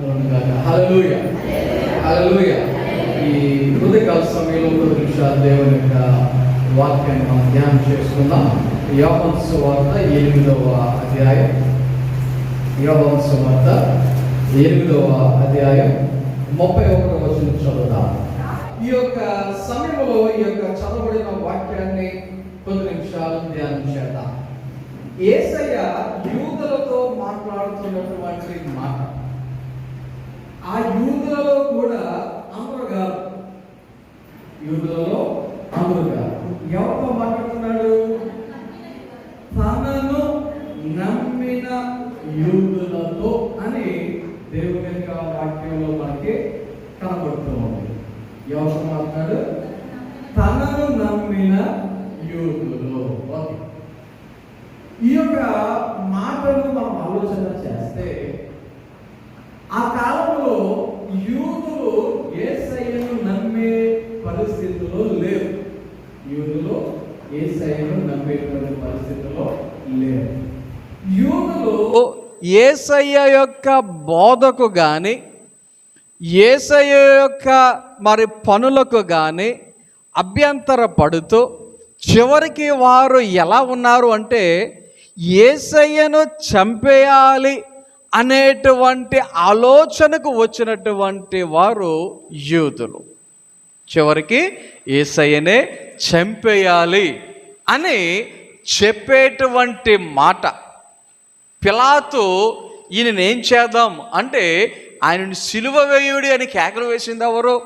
హల్లెలూయా హల్లెలూయా. ఈ ఉదయకాల సమయంలో 10 నిమిషాలు దేవుని యొక్క వాక్యాన్ని మనం ధ్యానం చేసుకుందాం. యోహాను సువార్త 8వ అధ్యాయం, యోహాను సువార్త 8వ అధ్యాయం 31వ వచనం చదువుదాం. ఈ యొక్క సమయంలో ఈ యొక్క చదవబడిన వాక్యాన్ని 10 నిమిషాలు ధ్యానం చేద్దాం. యేసయ్య యూదులతో మాట్లాడుతున్నటువంటి మాట. ఆ యూదులలో కూడా అందరూ కాదు, యూదులలో అందరూ కాదు. ఎవరితో మాట్లాడుతున్నాడు? తనను నమ్మిన యూదులతో అని దేవుని యొక్క వాక్యంలో మనకి కనబడుతూ ఉంది. ఎవరు మాట్లాడు? తనను నమ్మిన యూదులు. ఈ యొక్క మాటను మనం ఆలోచన చేస్తే, ఆ కాలంలో యూదులు యేసయ్యను నమ్మే పరిస్థితిలో లేరు. యూదులు యేసయ్యను నమ్మేటువంటి పరిస్థితిలో లేరు. యూదులు యేసయ్య యొక్క బోధకు కానీ, యేసయ్య యొక్క మరి పనులకు కానీ అభ్యంతర పడుతూ చివరికి వారు ఎలా ఉన్నారు అంటే, యేసయ్యను చంపేయాలి అనేటువంటి ఆలోచనకు వచ్చినటువంటి వారు యూదులు. చివరికి యేసయ్యనే చంపేయాలి అని చెప్పేటువంటి మాట. పిలాతు ఈయనని ఏం చేద్దాం అంటే ఆయనని సిలువ వేయుడి అని కేకలు వేసింది ఎవరు?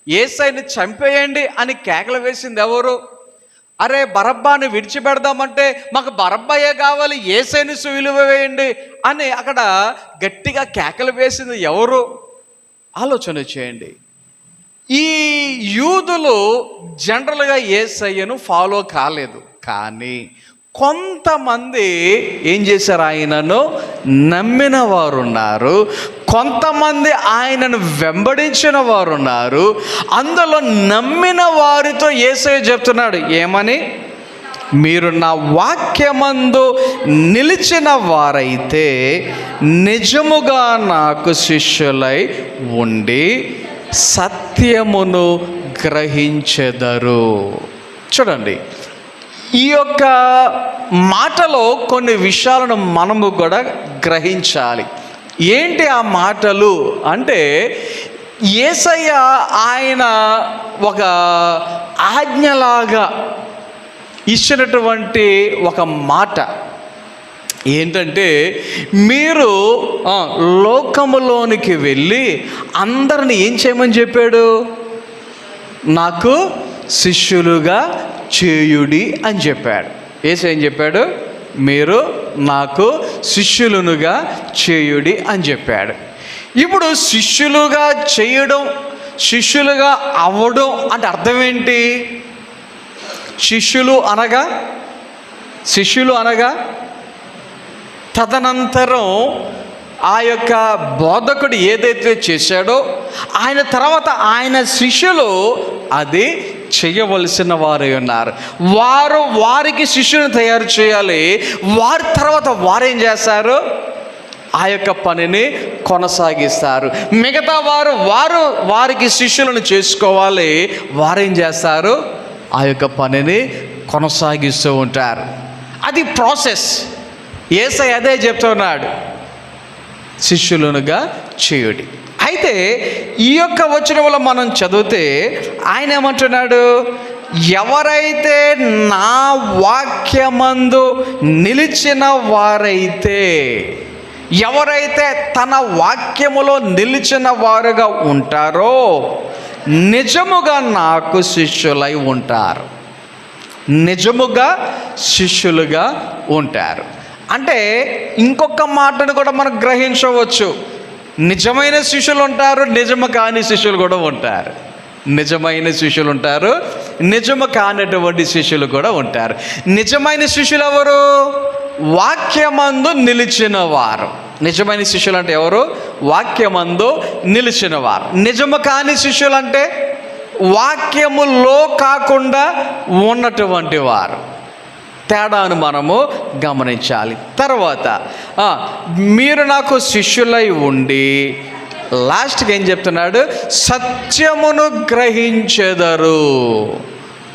యేసయ్యని చంపేయండి అని కేకలు వేసింది ఎవరు? అరే బరబ్బాని విడిచిపెడదామంటే మాకు బరబ్బాయే కావాలి, యేసయ్యని సిలువ వేయండి అని అక్కడ గట్టిగా కేకలు వేసింది ఎవరు? ఆలోచన చేయండి. ఈ యూదులు జనరల్గా యేసయ్యను ఫాలో కాలేదు, కానీ కొంతమంది ఏం చేశారు? ఆయనను నమ్మిన వారు ఉన్నారు, కొంతమంది ఆయనను వెంబడించిన వారు ఉన్నారు. అందులో నమ్మిన వారితో యేసయ్య చెప్తున్నాడు ఏమని? మీరు నా వాక్యమందు నిలిచిన వారైతే నిజముగా నాకు శిష్యులై ఉండి సత్యమును గ్రహించెదరు. చూడండి, ఈ యొక్క మాటలో కొన్ని విషయాలను మనము కూడా గ్రహించాలి. ఏంటి ఆ మాటలు అంటే, యేసయ్య ఆయన ఒక ఆజ్ఞలాగా ఇచ్చినటువంటి ఒక మాట ఏంటంటే, మీరు లోకములోనికి వెళ్ళి అందరిని ఏం చేయమని చెప్పాడు? నాకు శిష్యులుగా చేయుడి అని చెప్పాడు. యేసయ్య ఏం చెప్పాడు? మీరు నాకు శిష్యులుగా చేయుడి అని చెప్పాడు. ఇప్పుడు శిష్యులుగా చేయడం, శిష్యులుగా అవ్వడం అంటే అర్థం ఏంటి? శిష్యులు అనగా తదనంతరం ఆ యొక్క బోధకుడు ఏదైతే చేశాడో ఆయన తర్వాత ఆయన శిష్యులు అది చేయవలసిన వారై ఉన్నారు. వారికి శిష్యుని తయారు చేయాలి. వారి తర్వాత వారేం చేస్తారు? ఆ యొక్క పనిని కొనసాగిస్తారు. మిగతా వారికి శిష్యులను చేసుకోవాలి. వారేం చేస్తారు? ఆ యొక్క పనిని కొనసాగిస్తూ ఉంటారు. అది ప్రాసెస్. యేసయ్య అదే చెప్తున్నాడు, శిష్యులుగా చేయుడి. అయితే ఈ యొక్క వచనంలో మనం చదివితే ఆయన ఏమంటున్నాడు? ఎవరైతే నా వాక్యమందు నిలిచిన వారైతే, ఎవరైతే తన వాక్యములో నిలిచిన వారుగా ఉంటారో నిజముగా నాకు శిష్యులై ఉంటారు. నిజముగా శిష్యులుగా ఉంటారు అంటే ఇంకొక మాటను కూడా మనం గ్రహించవచ్చు. నిజమైన శిష్యులు ఉంటారు, నిజము కాని శిష్యులు కూడా ఉంటారు. నిజమైన శిష్యులు ఉంటారు, నిజము కానటువంటి శిష్యులు కూడా ఉంటారు. నిజమైన శిష్యులు ఎవరు? వాక్యమందు నిలిచిన వారు. నిజమైన శిష్యులు అంటే ఎవరు? వాక్యమందు నిలిచిన వారు. నిజము కాని శిష్యులు అంటే వాక్యములో కాకుండా ఉన్నటువంటి వారు. తేడాను మనము గమనించాలి. తర్వాత మీరు నాకు శిష్యులై ఉండి, లాస్ట్కి ఏం చెప్తున్నాడు? సత్యమును గ్రహించెదరు.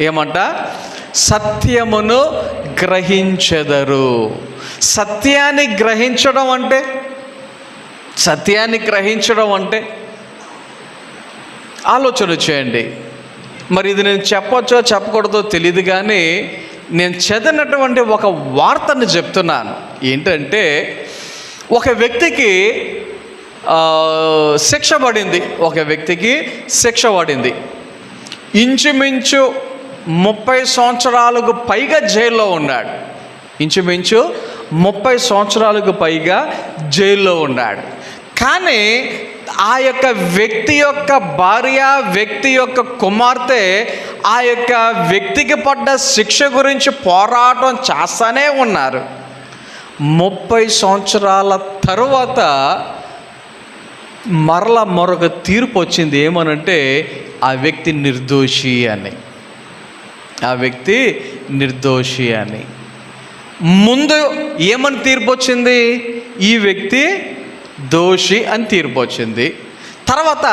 ఏమంట? సత్యమును గ్రహించెదరు. సత్యాన్ని గ్రహించడం అంటే ఆలోచన చేయండి. మరి ఇది నేను చెప్పొచ్చో చెప్పకూడదో తెలియదు, కానీ నేను చదివినటువంటి ఒక వార్తను చెప్తున్నాను. ఏంటంటే, ఒక వ్యక్తికి శిక్ష పడింది. ఇంచుమించు 30 సంవత్సరాలకు పైగా జైల్లో ఉన్నాడు. ఇంచుమించు 30 సంవత్సరాలకు పైగా జైల్లో ఉన్నాడు. కానీ ఆ యొక్క వ్యక్తి యొక్క భార్య, వ్యక్తి యొక్క కుమార్తె ఆ యొక్క వ్యక్తికి పడ్డ శిక్ష గురించి పోరాటం చేస్తూనే ఉన్నారు. 30 సంవత్సరాల తరువాత మరొక తీర్పు వచ్చింది. ఏమనంటే, ఆ వ్యక్తి నిర్దోషి అని. ముందు ఏమని తీర్పు వచ్చింది? ఈ వ్యక్తి దోషి అని తీర్పు వచ్చింది. తర్వాత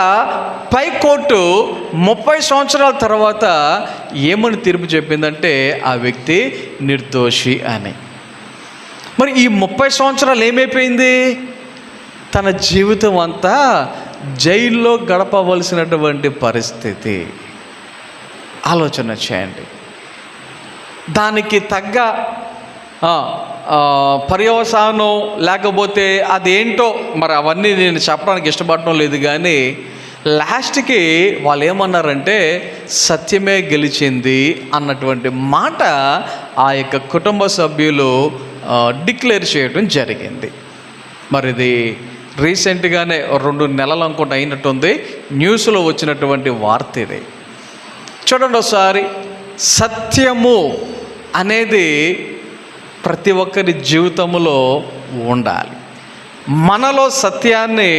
పై కోర్టు 30 సంవత్సరాల తర్వాత ఏమని తీర్పు చెప్పిందంటే, ఆ వ్యక్తి నిర్దోషి అని. మరి ఈ 30 సంవత్సరాలు ఏమైపోయింది? తన జీవితం అంతా జైల్లో గడపవలసినటువంటి పరిస్థితి. ఆలోచన చేయండి. దానికి తగ్గ పర్యవసానం లేకపోతే అదేంటో మరి అవన్నీ నేను చెప్పడానికి ఇష్టపడటం లేదు, కానీ లాస్ట్కి వాళ్ళు ఏమన్నారంటే సత్యమే గెలిచింది అన్నటువంటి మాట ఆ యొక్క కుటుంబ సభ్యులు డిక్లేర్ చేయడం జరిగింది. మరి ఇది రీసెంట్గానే 2 నెలలు అనుకుంటూ అయినట్టుంది, న్యూస్లో వచ్చినటువంటి వార్త ఇది. చూడండి ఒకసారి. సత్యము అనేది ప్రతి ఒక్కరి జీవితంలో ఉండాలి. మనలో సత్యాన్ని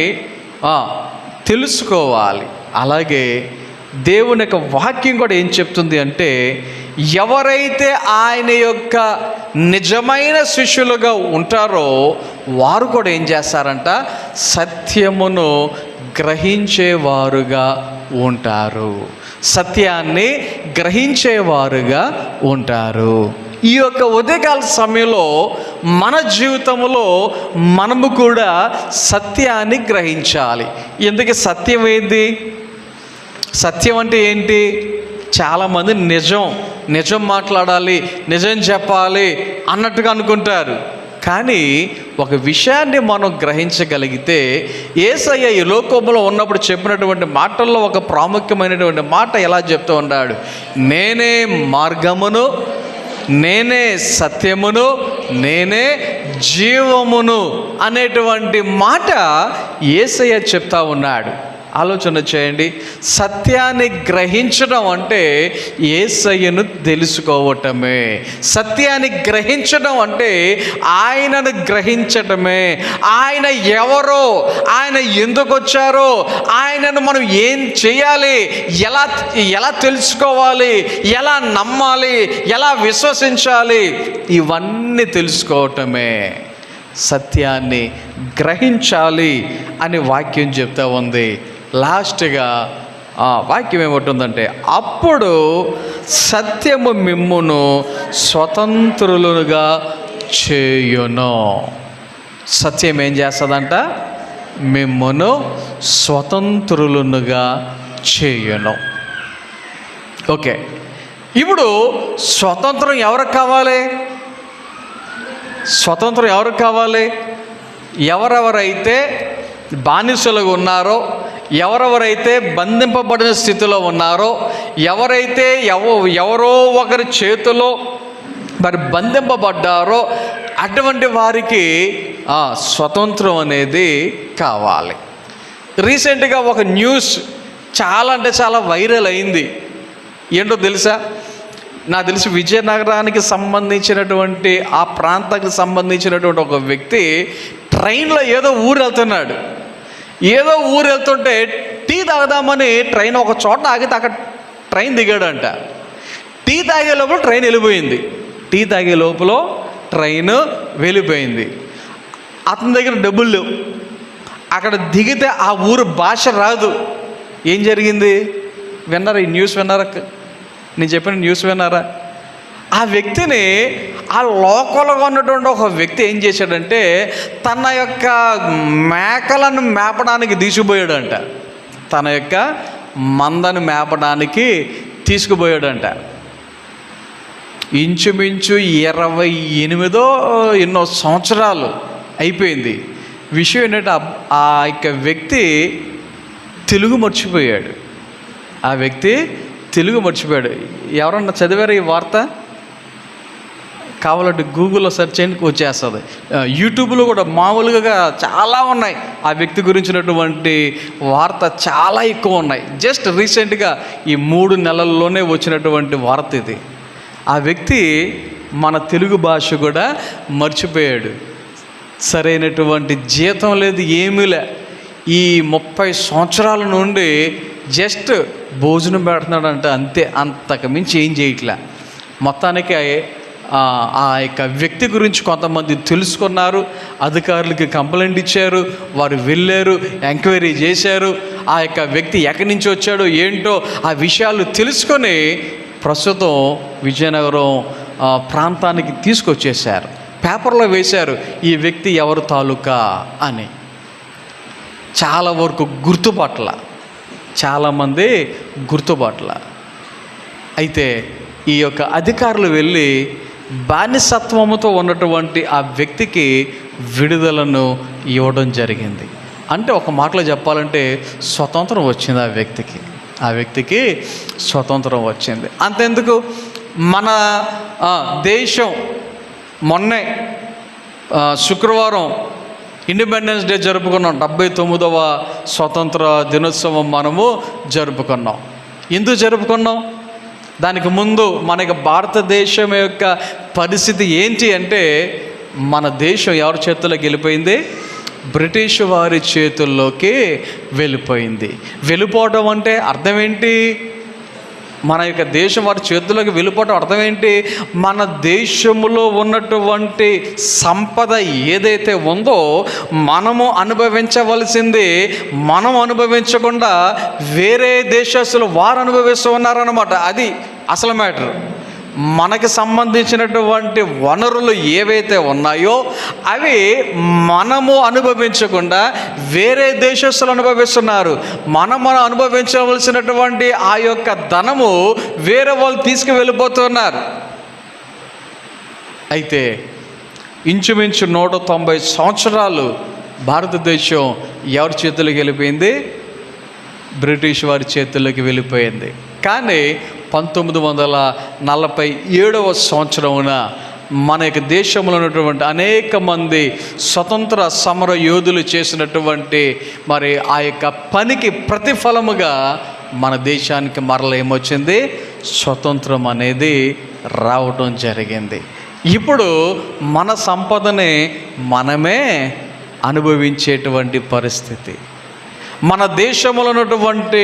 తెలుసుకోవాలి. అలాగే దేవుని యొక్క వాక్యం కూడా ఏం చెప్తుంది అంటే, ఎవరైతే ఆయన యొక్క నిజమైన శిష్యులుగా ఉంటారో వారు కూడా ఏం చేస్తారంట? సత్యమును గ్రహించేవారుగా ఉంటారు. సత్యాన్ని గ్రహించేవారుగా ఉంటారు. ఈ యొక్క ఉదయకాల సమయంలో మన జీవితంలో మనము కూడా సత్యాన్ని గ్రహించాలి. ఎందుకు సత్యం ఏంది? సత్యం అంటే ఏంటి? చాలామంది నిజం మాట్లాడాలి, నిజం చెప్పాలి అన్నట్టుగా అనుకుంటారు. కానీ ఒక విషయాన్ని మనం గ్రహించగలిగితే, యేసయ్య ఈ లోకంలో ఉన్నప్పుడు చెప్పినటువంటి మాటల్లో ఒక ప్రాముఖ్యమైనటువంటి మాట ఎలా చెప్తూ ఉన్నాడు? నేనే మార్గమును, నేనే సత్యమును, నేనే జీవమును అనేటువంటి మాట యేసయ్య చెప్తా ఉన్నాడు. ఆలోచన చేయండి. సత్యాన్ని గ్రహించడం అంటే యేసయ్యను తెలుసుకోవటమే. సత్యాన్ని గ్రహించడం అంటే ఆయనను గ్రహించటమే. ఆయన ఎవరో, ఆయన ఎందుకు వచ్చారో, ఆయనను మనం ఏం చేయాలి, ఎలా తెలుసుకోవాలి, ఎలా నమ్మాలి, ఎలా విశ్వసించాలి, ఇవన్నీ తెలుసుకోవటమే. సత్యాన్ని గ్రహించాలి అని వాక్యం చెప్తా ఉంది. లాస్ట్గా వాక్యం ఏమంటుందంటే, అప్పుడు సత్యము మిమ్మును స్వతంత్రులుగా చేయును. సత్యం ఏం చేస్తుందంట? మిమ్మును స్వతంత్రులుగా చేయును. ఓకే, ఇప్పుడు స్వతంత్రం ఎవరికి కావాలి? స్వతంత్రం ఎవరికి కావాలి? ఎవరెవరైతే బానిసలుగా ఉన్నారో, ఎవరెవరైతే బంధింపబడిన స్థితిలో ఉన్నారో, ఎవరైతే ఎవరో ఒకరి చేతిలో మరి బంధింపబడ్డారో అటువంటి వారికి స్వతంత్రం అనేది కావాలి. రీసెంట్గా ఒక న్యూస్ చాలా వైరల్ అయింది. ఏంటో తెలుసా? నాకు తెలిసి విజయనగరానికి సంబంధించినటువంటి ఆ ప్రాంతానికి సంబంధించినటువంటి ఒక వ్యక్తి ట్రైన్లో ఏదో ఊరు వెళ్తుంటే టీ తాగదామని ట్రైన్ ఒక చోట ఆగితే అక్కడ ట్రైన్ దిగాడంట. టీ తాగే లోపల ట్రైన్ వెళ్ళిపోయింది. టీ తాగే లోపల ట్రైన్ వెళ్ళిపోయింది. అతని దగ్గర డబ్బులు లేవు. అక్కడ దిగితే ఆ ఊరు భాష రాదు. ఏం జరిగింది విన్నారా? ఈ న్యూస్ విన్నారా? నేను చెప్పిన న్యూస్ విన్నారా? ఆ వ్యక్తిని, ఆ లోకల్గా ఉన్నటువంటి ఒక వ్యక్తి ఏం చేశాడంటే తన యొక్క మేకలను మేపడానికి తీసుకుపోయాడంట. తన యొక్క మందను మేపడానికి తీసుకుపోయాడంట. ఇంచుమించు 28 ఎన్నో సంవత్సరాలు అయిపోయింది. విషయం ఏంటంటే ఆ యొక్క వ్యక్తి తెలుగు మర్చిపోయాడు. ఆ వ్యక్తి తెలుగు మర్చిపోయాడు. ఎవరన్నా చదివారు ఈ వార్త? కావాలంటే గూగుల్లో సెర్చ్ చేయండి, వచ్చేస్తుంది. యూట్యూబ్లో కూడా మామూలుగా చాలా ఉన్నాయి ఆ వ్యక్తి గురించినటువంటి వార్త, చాలా ఎక్కువ ఉన్నాయి. జస్ట్ రీసెంట్గా ఈ 3 నెలల్లోనే వచ్చినటువంటి వార్త ఇది. ఆ వ్యక్తి మన తెలుగు భాష కూడా మర్చిపోయాడు. సరైనటువంటి జీతం లేదు, ఏమీ లే. ఈ 30 సంవత్సరాల నుండి జస్ట్ భోజనం పెడుతున్నాడంట, అంతే. అంతకు మించి ఏం చేయట్లే. మొత్తానికి ఆ యొక్క వ్యక్తి గురించి కొంతమంది తెలుసుకున్నారు, అధికారులకి కంప్లైంట్ ఇచ్చారు, వారు వెళ్ళారు, ఎంక్వైరీ చేశారు. ఆ యొక్క వ్యక్తి ఎక్కడి నుంచి వచ్చాడో ఏంటో ఆ విషయాలు తెలుసుకొని ప్రస్తుతం విజయనగరం ప్రాంతానికి తీసుకొచ్చేసారు. పేపర్లో వేశారు ఈ వ్యక్తి ఎవరు తాలూకా అని. చాలా వరకు గుర్తుపట్ల, చాలామంది గుర్తుపట్ల. అయితే ఈ యొక్క అధికారులు వెళ్ళి బానిసత్వముతో ఉన్నటువంటి ఆ వ్యక్తికి విడుదలను ఇవ్వడం జరిగింది. అంటే ఒక మాటలో చెప్పాలంటే స్వతంత్రం వచ్చింది ఆ వ్యక్తికి స్వతంత్రం వచ్చింది. అంతెందుకు, మన దేశం మొన్నే శుక్రవారం ఇండిపెండెన్స్ డే జరుపుకున్నాం. 79వ స్వతంత్ర దినోత్సవం మనము జరుపుకున్నాం. ఎందుకు జరుపుకున్నాం? దానికి ముందు మనకి భారతదేశం యొక్క పరిస్థితి ఏంటి అంటే, మన దేశం ఎవరి చేతుల్లోకి వెళ్ళిపోయింది? బ్రిటిష్ వారి చేతుల్లోకి వెళ్ళిపోయింది. వెళ్ళిపోవడం అంటే అర్థం ఏంటి? మన యొక్క దేశం వారి చేతుల్లోకి వెళ్ళిపోవడం అర్థం ఏంటి? మన దేశంలో ఉన్నటువంటి సంపద ఏదైతే ఉందో మనము అనుభవించవలసింది మనం అనుభవించకుండా వేరే దేశస్తులు వారు అనుభవిస్తూ ఉన్నారన్నమాట. అది అసలు మ్యాటర్. మనకి సంబంధించినటువంటి వనరులు ఏవైతే ఉన్నాయో అవి మనము అనుభవించకుండా వేరే దేశస్తులు అనుభవిస్తున్నారు. మనం అనుభవించవలసినటువంటి ఆ యొక్క ధనము వేరే వాళ్ళు తీసుకువెళ్ళిపోతున్నారు. అయితే ఇంచుమించు 190 సంవత్సరాలు భారతదేశం ఎవరి చేతుల్లోకి వెళ్ళిపోయింది? బ్రిటిష్ వారి చేతుల్లోకి వెళ్ళిపోయింది. కానీ 1947వ సంవత్సరమున మన యొక్క దేశంలో ఉన్నటువంటి అనేక మంది స్వతంత్ర సమర యోధులు చేసినటువంటి మరి ఆ యొక్క పనికి ప్రతిఫలముగా మన దేశానికి మరల ఏమొచ్చింది? స్వతంత్రం అనేది రావడం జరిగింది. ఇప్పుడు మన సంపదని మనమే అనుభవించేటువంటి పరిస్థితి. మన దేశంలో ఉన్నటువంటి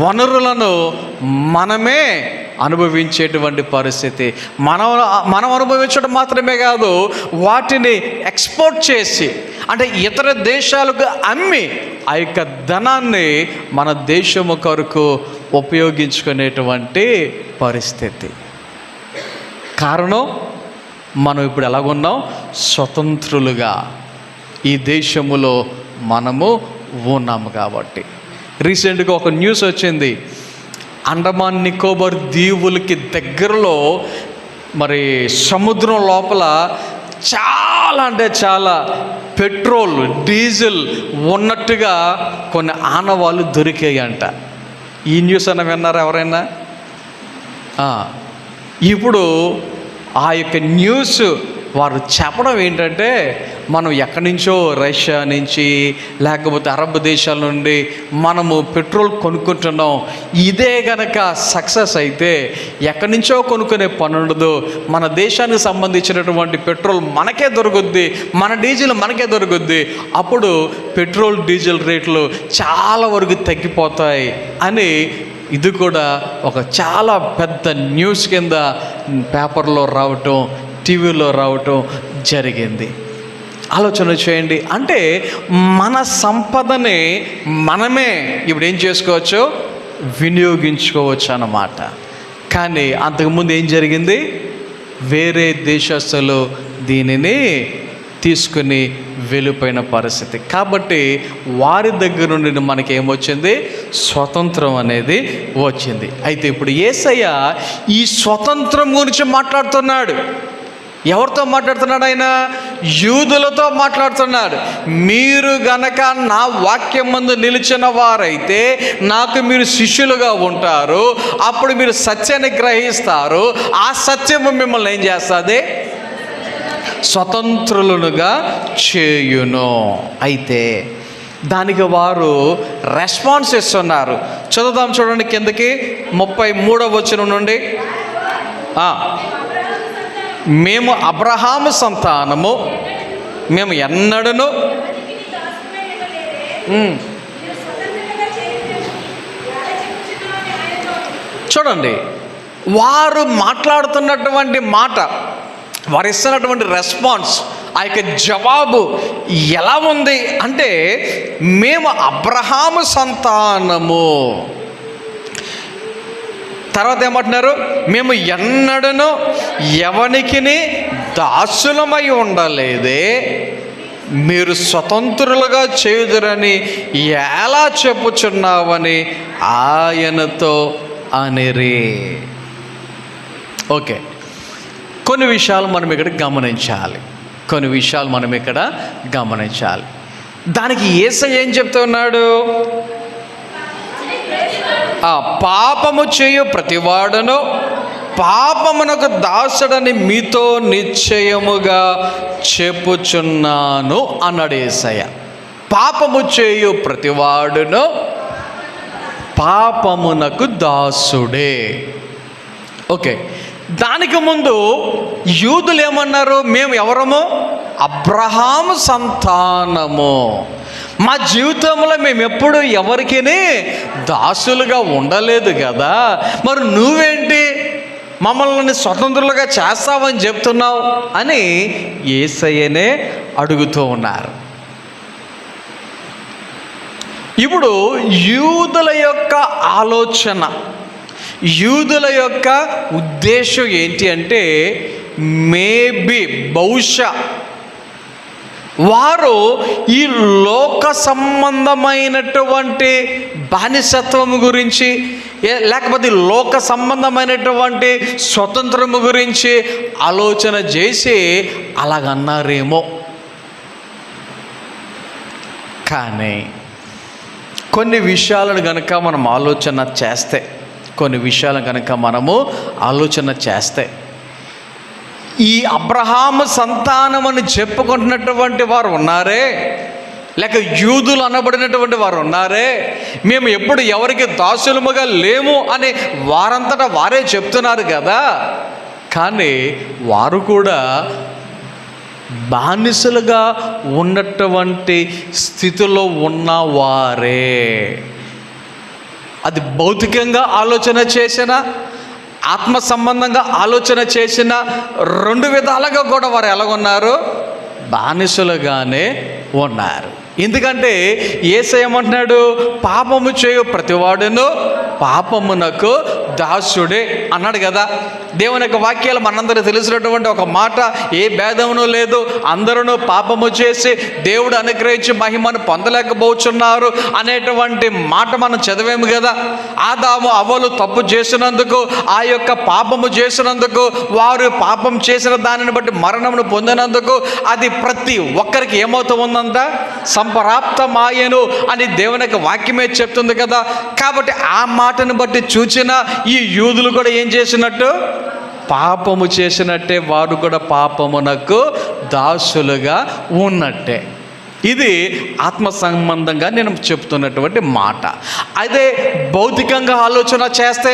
వనరులను మనమే అనుభవించేటువంటి పరిస్థితి. మనం అనుభవించడం మాత్రమే కాదు, వాటిని ఎక్స్పోర్ట్ చేసి అంటే ఇతర దేశాలకు అమ్మి ఆ యొక్క ధనాన్ని మన దేశము కొరకు ఉపయోగించుకునేటువంటి పరిస్థితి. కారణం, మనం ఇప్పుడు ఎలాగున్నాం? స్వతంత్రులుగా ఈ దేశములో మనము ఉన్నాము కాబట్టి. రీసెంట్గా ఒక న్యూస్ వచ్చింది. అండమాన్ నికోబార్ దీవులకి దగ్గరలో మరి సముద్రం లోపల చాలా అంటే చాలా పెట్రోల్, డీజిల్ ఉన్నట్టుగా కొన్ని ఆనవాళ్ళు దొరికాయంట. ఈ న్యూస్ అన్న విన్నారా ఎవరైనా? ఇప్పుడు ఆ యొక్క న్యూస్ వారు చెప్పడం ఏంటంటే, మనం ఎక్కడి నుంచో రష్యా నుంచి లేకపోతే అరబ్ దేశాల నుండి మనము పెట్రోల్ కొనుక్కుంటున్నాం. ఇదే గనక సక్సెస్ అయితే ఎక్కడి నుంచో కొనుక్కునే పని ఉండదు. మన దేశానికి సంబంధించినటువంటి పెట్రోల్ మనకే దొరుకుద్ది, మన డీజిల్ మనకే దొరుకుద్ది. అప్పుడు పెట్రోల్ డీజిల్ రేట్లు చాలా వరకు తగ్గిపోతాయి అని ఇది కూడా ఒక చాలా పెద్ద న్యూస్ కింద పేపర్లో రావటం, టీవీలో రావటం జరిగింది. ఆలోచన చేయండి. అంటే మన సంపదని మనమే ఇప్పుడు ఏం చేసుకోవచ్చు, వినియోగించుకోవచ్చు అన్నమాట. కానీ అంతకుముందు ఏం జరిగింది, వేరే దేశస్తులు దీనిని తీసుకుని వెళ్ళిపోయిన పరిస్థితి. కాబట్టి వారి దగ్గర నుండి మనకి ఏమొచ్చింది, స్వతంత్రం అనేది వచ్చింది. అయితే ఇప్పుడు యేసయ్య ఈ స్వతంత్రం గురించి మాట్లాడుతున్నాడు. ఎవరితో మాట్లాడుతున్నాడు ఆయన? యూదులతో మాట్లాడుతున్నాడు. మీరు గనక నా వాక్యం ముందు నిలిచిన వారైతే నాకు మీరు శిష్యులుగా ఉంటారు, అప్పుడు మీరు సత్యాన్ని గ్రహిస్తారు, ఆ సత్యము మిమ్మల్ని ఏం చేస్తుంది, స్వతంత్రులుగా చేయును. అయితే దానికి వారు రెస్పాన్స్ ఇస్తున్నారు. చదువుదాం చూడండి కిందకి 33వ వచనం నుండి. మేము అబ్రహాము సంతానము, మేము ఎన్నడను చూడండి వారు మాట్లాడుతున్నటువంటి మాట, వారు ఇస్తున్నటువంటి రెస్పాన్స్, ఆ యొక్క జవాబు ఎలా ఉంది అంటే, మేము అబ్రహాము సంతానము. తర్వాత ఏమంటున్నారు, మేము ఎన్నడను ఎవనికిని దాసులమై ఉండలేదే, మీరు స్వతంత్రులుగా చేయుదురని ఎలా చెప్పుచున్నావని ఆయనతో అనిరి. ఓకే, కొన్ని విషయాలు మనం ఇక్కడ గమనించాలి. దానికి యేసయ్య ఏం చెప్తున్నాడు, పాపము చేయు ప్రతివాడును పాపమునకు దాసుడని మీతో నిశ్చయముగా చెప్పుచున్నాను అన్నాడు యేసయ్య. పాపము చేయు ప్రతివాడును పాపమునకు దాసుడే. ఓకే, దానికి ముందు యూదులు ఏమన్నారు, మేము ఎవరము, అబ్రహాము సంతానము, మా జీవితంలో మేము ఎప్పుడు ఎవరికి దాసులుగా ఉండలేదు కదా, మరి నువ్వేంటి మమ్మల్ని స్వతంత్రులుగా చేస్తావని చెప్తున్నావు అని యేసయ్యనే అడుగుతూ ఉన్నారు. ఇప్పుడు యూదుల యొక్క ఆలోచన, యూదుల యొక్క ఉద్దేశం ఏంటి అంటే, బహుశా వారు ఈ లోక సంబంధమైనటువంటి బానిసత్వము గురించి, లేకపోతే లోక సంబంధమైనటువంటి స్వతంత్రము గురించి ఆలోచన చేసి అలాగన్నారేమో. కానీ కొన్ని విషయాలను కనుక మనం ఆలోచన చేస్తే ఈ అబ్రహాము సంతానం అని చెప్పుకుంటున్నటువంటి వారు ఉన్నారే, లేక యూదులు అనబడినటువంటి వారు ఉన్నారే, మేము ఎప్పుడు ఎవరికి దాసులముగా లేము అని వారంతటా వారే చెప్తున్నారు కదా, కానీ వారు కూడా బానిసలుగా ఉన్నటువంటి స్థితిలో ఉన్నవారే. అది భౌతికంగా ఆలోచన చేసిన, ఆత్మ సంబంధంగా ఆలోచన చేసిన, రెండు విధాలుగా కూడా వారు ఎలాగున్నారు, బానిసలుగానే ఉన్నారు. ఎందుకంటే యేసయ్య ఏమంటున్నాడు, పాపము చేయు ప్రతివాడును పాపమునకు దాసుడే అన్నాడు కదా. దేవుని యొక్క వాక్యాలు మనందరూ తెలిసినటువంటి ఒక మాట, ఏ భేదమును లేదు, అందరూ పాపము చేసి దేవుడు అనుగ్రహించి మహిమను పొందలేకపోతున్నారు అనేటువంటి మాట మనం చదివాము కదా. ఆదాము అవ్వలు తప్పు చేసినందుకు, ఆ యొక్క పాపము చేసినందుకు, వారు పాపం చేసిన దానిని బట్టి మరణమును పొందినందుకు అది ప్రతి ఒక్కరికి ఏమవుతూ ఉందంట, సంప్రాప్తమాయను అని దేవుని యొక్క వాక్యమే చెప్తుంది కదా. కాబట్టి ఆ మాటను బట్టి చూచిన ఈ యూదులు కూడా ఏం చేసినట్టు, పాపము చేసినట్టే వారు కూడా పాపమునకు దాసులుగా ఉన్నట్టే. ఇది ఆత్మ సంబంధంగా నేను చెప్తున్నటువంటి మాట. అదే భౌతికంగా ఆలోచన చేస్తే,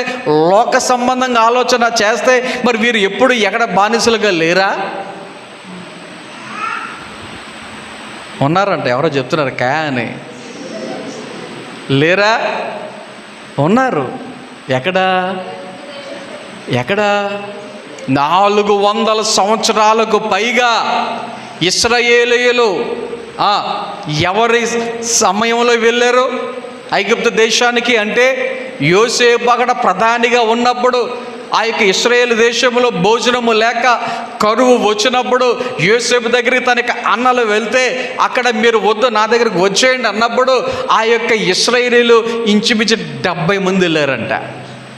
లోక సంబంధంగా ఆలోచన చేస్తే, మరి వీరు ఎప్పుడు ఎక్కడ బానిసలుగా లేరా? ఉన్నారంట. ఎవరో చెప్తున్నారు కానీ లేరా? ఉన్నారు. ఎక్కడా 400 సంవత్సరాలకు పైగా ఇశ్రాయేలీయులు ఎవరి సమయంలో వెళ్ళారు ఐగుప్తు దేశానికి అంటే యోసేపు అక్కడ ప్రధానిగా ఉన్నప్పుడు ఆ యొక్క ఇశ్రాయేలు దేశంలో భోజనము లేక కరువు వచ్చినప్పుడు యోసేపు దగ్గరికి తనకి అన్నలు వెళ్తే అక్కడ మీరు వద్దు నా దగ్గరికి వచ్చేయండి అన్నప్పుడు ఆ యొక్క ఇశ్రాయేలీలు ఇంచుమించు 70 మంది వెళ్ళారంట.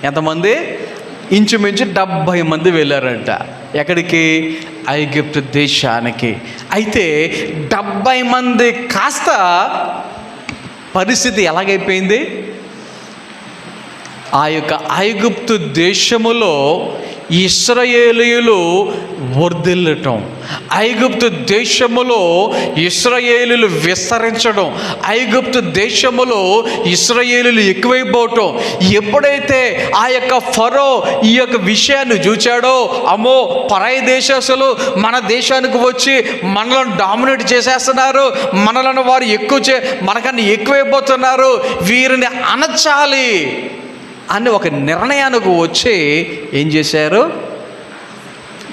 ఎంతమంది? ఇంచుమించు 70 మంది వెళ్ళారంట. ఎక్కడికి? ఐగుప్తు దేశానికి. అయితే 70 మంది కాస్త పరిస్థితి ఎలాగైపోయింది? ఆ యొక్క ఐగుప్తు దేశములో ఇశ్రాయేలీయులు వర్ధిల్లటం, ఐగుప్తు దేశములో ఇశ్రాయేలీయులు విస్తరించడం, ఐగుప్తు దేశములో ఇశ్రాయేలీయులు ఎక్కువైపోవటం. ఎప్పుడైతే ఆ యొక్క ఫరో ఈ యొక్క విషయాన్ని చూచాడో, అమ్మో పరాయి దేశస్తులు మన దేశానికి వచ్చి మనలను డామినేట్ చేసేస్తున్నారు, మనలను వారు మనకన్నా ఎక్కువైపోతున్నారు, వీరిని అణచాలి అని ఒక నిర్ణయానికి వచ్చి ఏం చేశారు?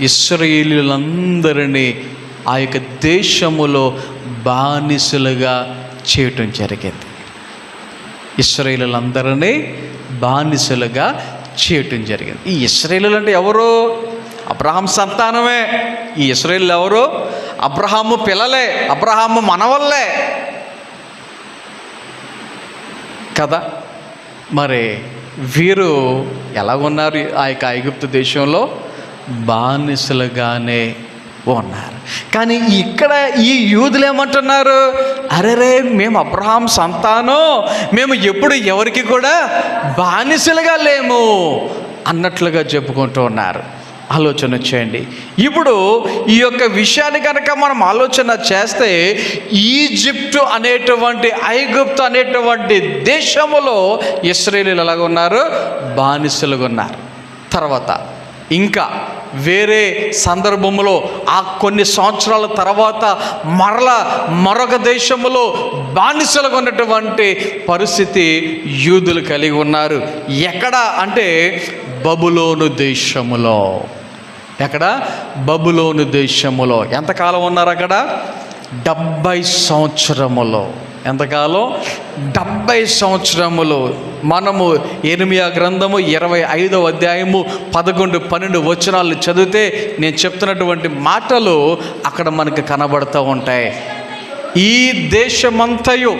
ఇశ్రాయేలీయులందరినీ ఆ యొక్క దేశములో బానిసలుగా చేయటం జరిగింది. ఇశ్రాయేలీయులందరినీ బానిసలుగా చేయటం జరిగింది. ఈ ఇశ్రాయేలీయులు అంటే ఎవరు? అబ్రహాం సంతానమే. ఈ ఇశ్రాయేలీయులు ఎవరు? అబ్రహాము పిల్లలే, అబ్రహాము మనవల్లే కదా. మరి వీరు ఎలాగున్నారు? ఆ యొక్క ఐగుప్తు దేశంలో బానిసలుగానే ఉన్నారు. కానీ ఇక్కడ ఈ యూదులు ఏమంటున్నారు? అరెరే, మేము అబ్రహాం సంతానం, మేము ఎప్పుడు ఎవరికి కూడా బానిసలుగా లేము అన్నట్లుగా చెప్పుకుంటూ ఉన్నారు. ఆలోచన చేయండి. ఇప్పుడు ఈ యొక్క విషయాన్ని కనుక మనం ఆలోచన చేస్తే, ఈజిప్టు అనేటువంటి ఐగుప్తు అనేటువంటి దేశములో ఇశ్రాయేలీయులు ఎలాగ ఉన్నారు? బానిసలుగా ఉన్నారు. తర్వాత ఇంకా వేరే సందర్భంలో ఆ కొన్ని సంవత్సరాల తర్వాత మరొక దేశంలో బానిసలుగా ఉన్నటువంటి పరిస్థితి యూదులు కలిగి ఉన్నారు. ఎక్కడ అంటే బబులోను దేశములో. ఎక్కడ? బబులోను దేశములో. ఎంతకాలం ఉన్నారు అక్కడ? 70 సంవత్సరములో. ఎంతకాలం? 70 సంవత్సరములు. మనము ఇర్మీయా గ్రంథము 25వ అధ్యాయము 11, 12 వచనాలు చదివితే నేను చెప్తున్నటువంటి మాటలు అక్కడ మనకు కనబడుతూ ఉంటాయి. ఈ దేశమంతయు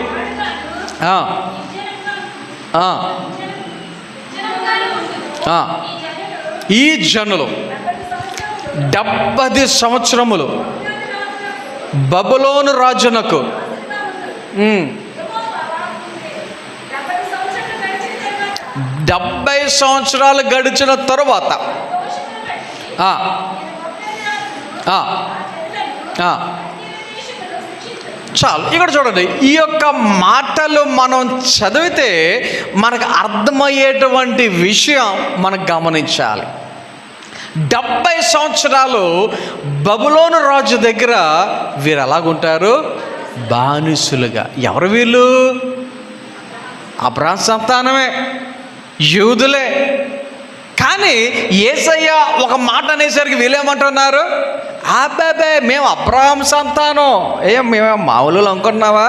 ఈ జనులు 70 సంవత్సరములు బబులోను రాజునకు 70 సంవత్సరాలు గడిచిన తరువాత చాలు. ఇక్కడ చూడండి, ఈ యొక్క మాటలు మనం చదివితే మనకు అర్థమయ్యేటువంటి విషయం మనం గమనించాలి. 70 సంవత్సరాలు బబులోను రాజు దగ్గర వీరు ఎలాగుంటారు? బానిసులుగా. ఎవరు వీళ్ళు? అబ్రహాం సంతానమే, యూదులే. కానీ యేసయ్య ఒక మాట అనేసరికి వీళ్ళేమంటున్నారు? అబ్బాబే, మేము అబ్రహాం సంతానం. మేమేం మామూలు అనుకుంటున్నావా?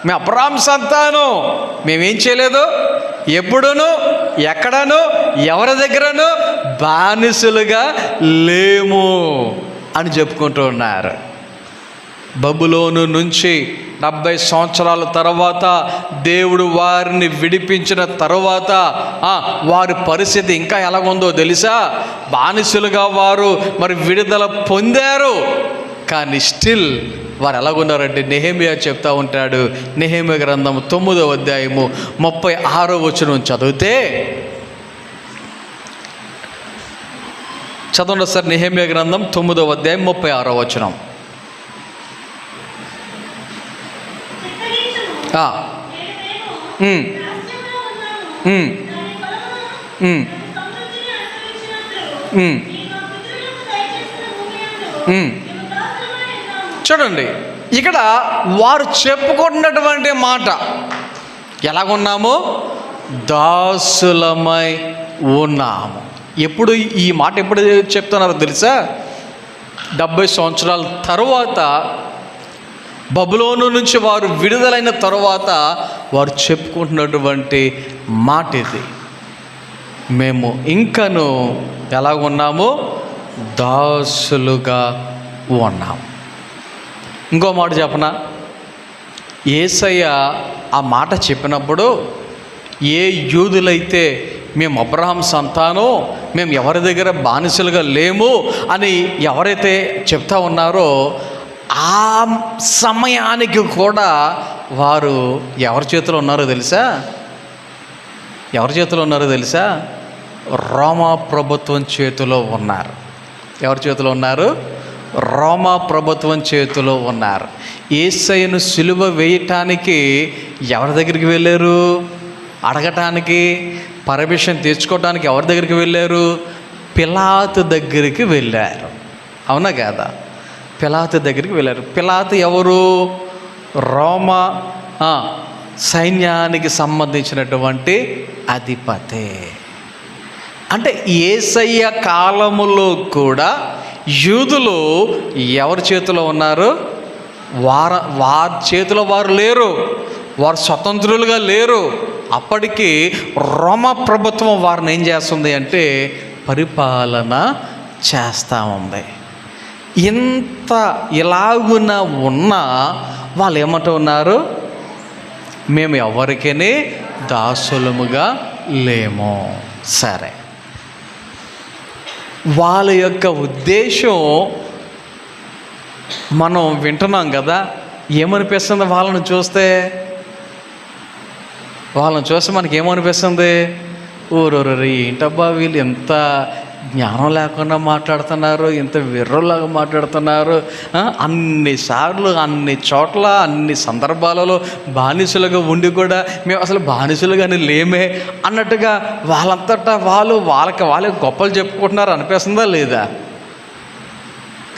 మేము అబ్రహాం సంతానం, మేమేం చేయలేదు, ఎప్పుడును ఎక్కడను ఎవరి దగ్గరను బానిసలుగా లేము అని చెప్పుకుంటూ ఉన్నారు. బబులోను నుంచి 70 సంవత్సరాల తర్వాత దేవుడు వారిని విడిపించిన తర్వాత వారి పరిస్థితి ఇంకా ఎలాగుందో తెలుసా? బానిసలుగా వారు మరి విడుదల పొందారు. కానీ స్టిల్ వారు ఎలాగున్నారంటే నెహెమియా చెప్తా ఉంటాడు. నెహెమియా గ్రంథం 9వ అధ్యాయము 36వ వచనం చదివితే, చదవండి సార్. నెహెమియా గ్రంథం 9వ అధ్యాయం 36వ వచనం. చూడండి, ఇక్కడ వారు చెప్పుకుంటున్నటువంటి మాట ఎలాగున్నాము? దాసులమై ఉన్నాము. ఈ మాట ఎప్పుడు చెప్తున్నారో తెలుసా? 70 సంవత్సరాల తరువాత, బబులోను నుంచి వారు విడుదలైన తరువాత వారు చెప్పుకుంటున్నటువంటి మాట ఇది. మేము ఇంకను ఎలా ఉన్నాము? దాసులుగా ఉన్నాము. ఇంకో మాట చెప్పనా? యేసయ్య ఆ మాట చెప్పినప్పుడు ఏ యూదులైతే మేము అబ్రహాం సంతానం, మేము ఎవరి దగ్గర బానిసలుగా లేము అని ఎవరైతే చెప్తా ఉన్నారో, ఆ సమయానికి కూడా వారు ఎవరి చేతిలో ఉన్నారో తెలుసా? ఎవరి చేతిలో ఉన్నారో తెలుసా? రోమా ప్రభుత్వం చేతిలో ఉన్నారు. ఎవరి చేతిలో ఉన్నారు? రోమా ప్రభుత్వం చేతిలో ఉన్నారు. యేసయ్యను సిలువ వేయటానికి ఎవరి దగ్గరికి వెళ్ళారు? అడగటానికి, పర్మిషన్ తెచ్చుకోవటానికి ఎవరి దగ్గరికి వెళ్ళారు? పిలాతు దగ్గరికి వెళ్ళారు. అవునా కాదా? పిలాతు దగ్గరికి వెళ్ళారు. పిలాతు ఎవరు? రోమా సైన్యానికి సంబంధించినటువంటి అధిపతి. అంటే యేసయ్య కాలములో కూడా యూదులు ఎవరి చేతిలో ఉన్నారు? వారి చేతిలో వారు లేరు. వారు స్వతంత్రులుగా లేరు. అప్పటికి రోమా ప్రభుత్వం వారిని ఏం చేస్తుంది అంటే పరిపాలన చేస్తూ ఉంది. ఇంత ఇలాగున ఉన్నా వాళ్ళు ఏమంటూ ఉన్నారు? మేము ఎవరికైనా దాసులముగా లేము. సరే, వాళ్ళ యొక్క ఉద్దేశం మనం వింటున్నాం కదా. ఏమనిపిస్తుంది వాళ్ళని చూస్తే? మనకి ఏమనిపిస్తుంది? ఊరూరి ఏంటబ్బా వీళ్ళు ఎంత జ్ఞానం లేకుండా మాట్లాడుతున్నారు, ఇంత వెర్రలాగా మాట్లాడుతున్నారు, అన్నిసార్లు అన్ని చోట్ల అన్ని సందర్భాలలో బానిసలుగా ఉండి కూడా మేము అసలు బానిసలుగానే లేమే అన్నట్టుగా వాళ్ళంతటా వాళ్ళకి గొప్పలు చెప్పుకుంటున్నారు అనిపిస్తుందా లేదా?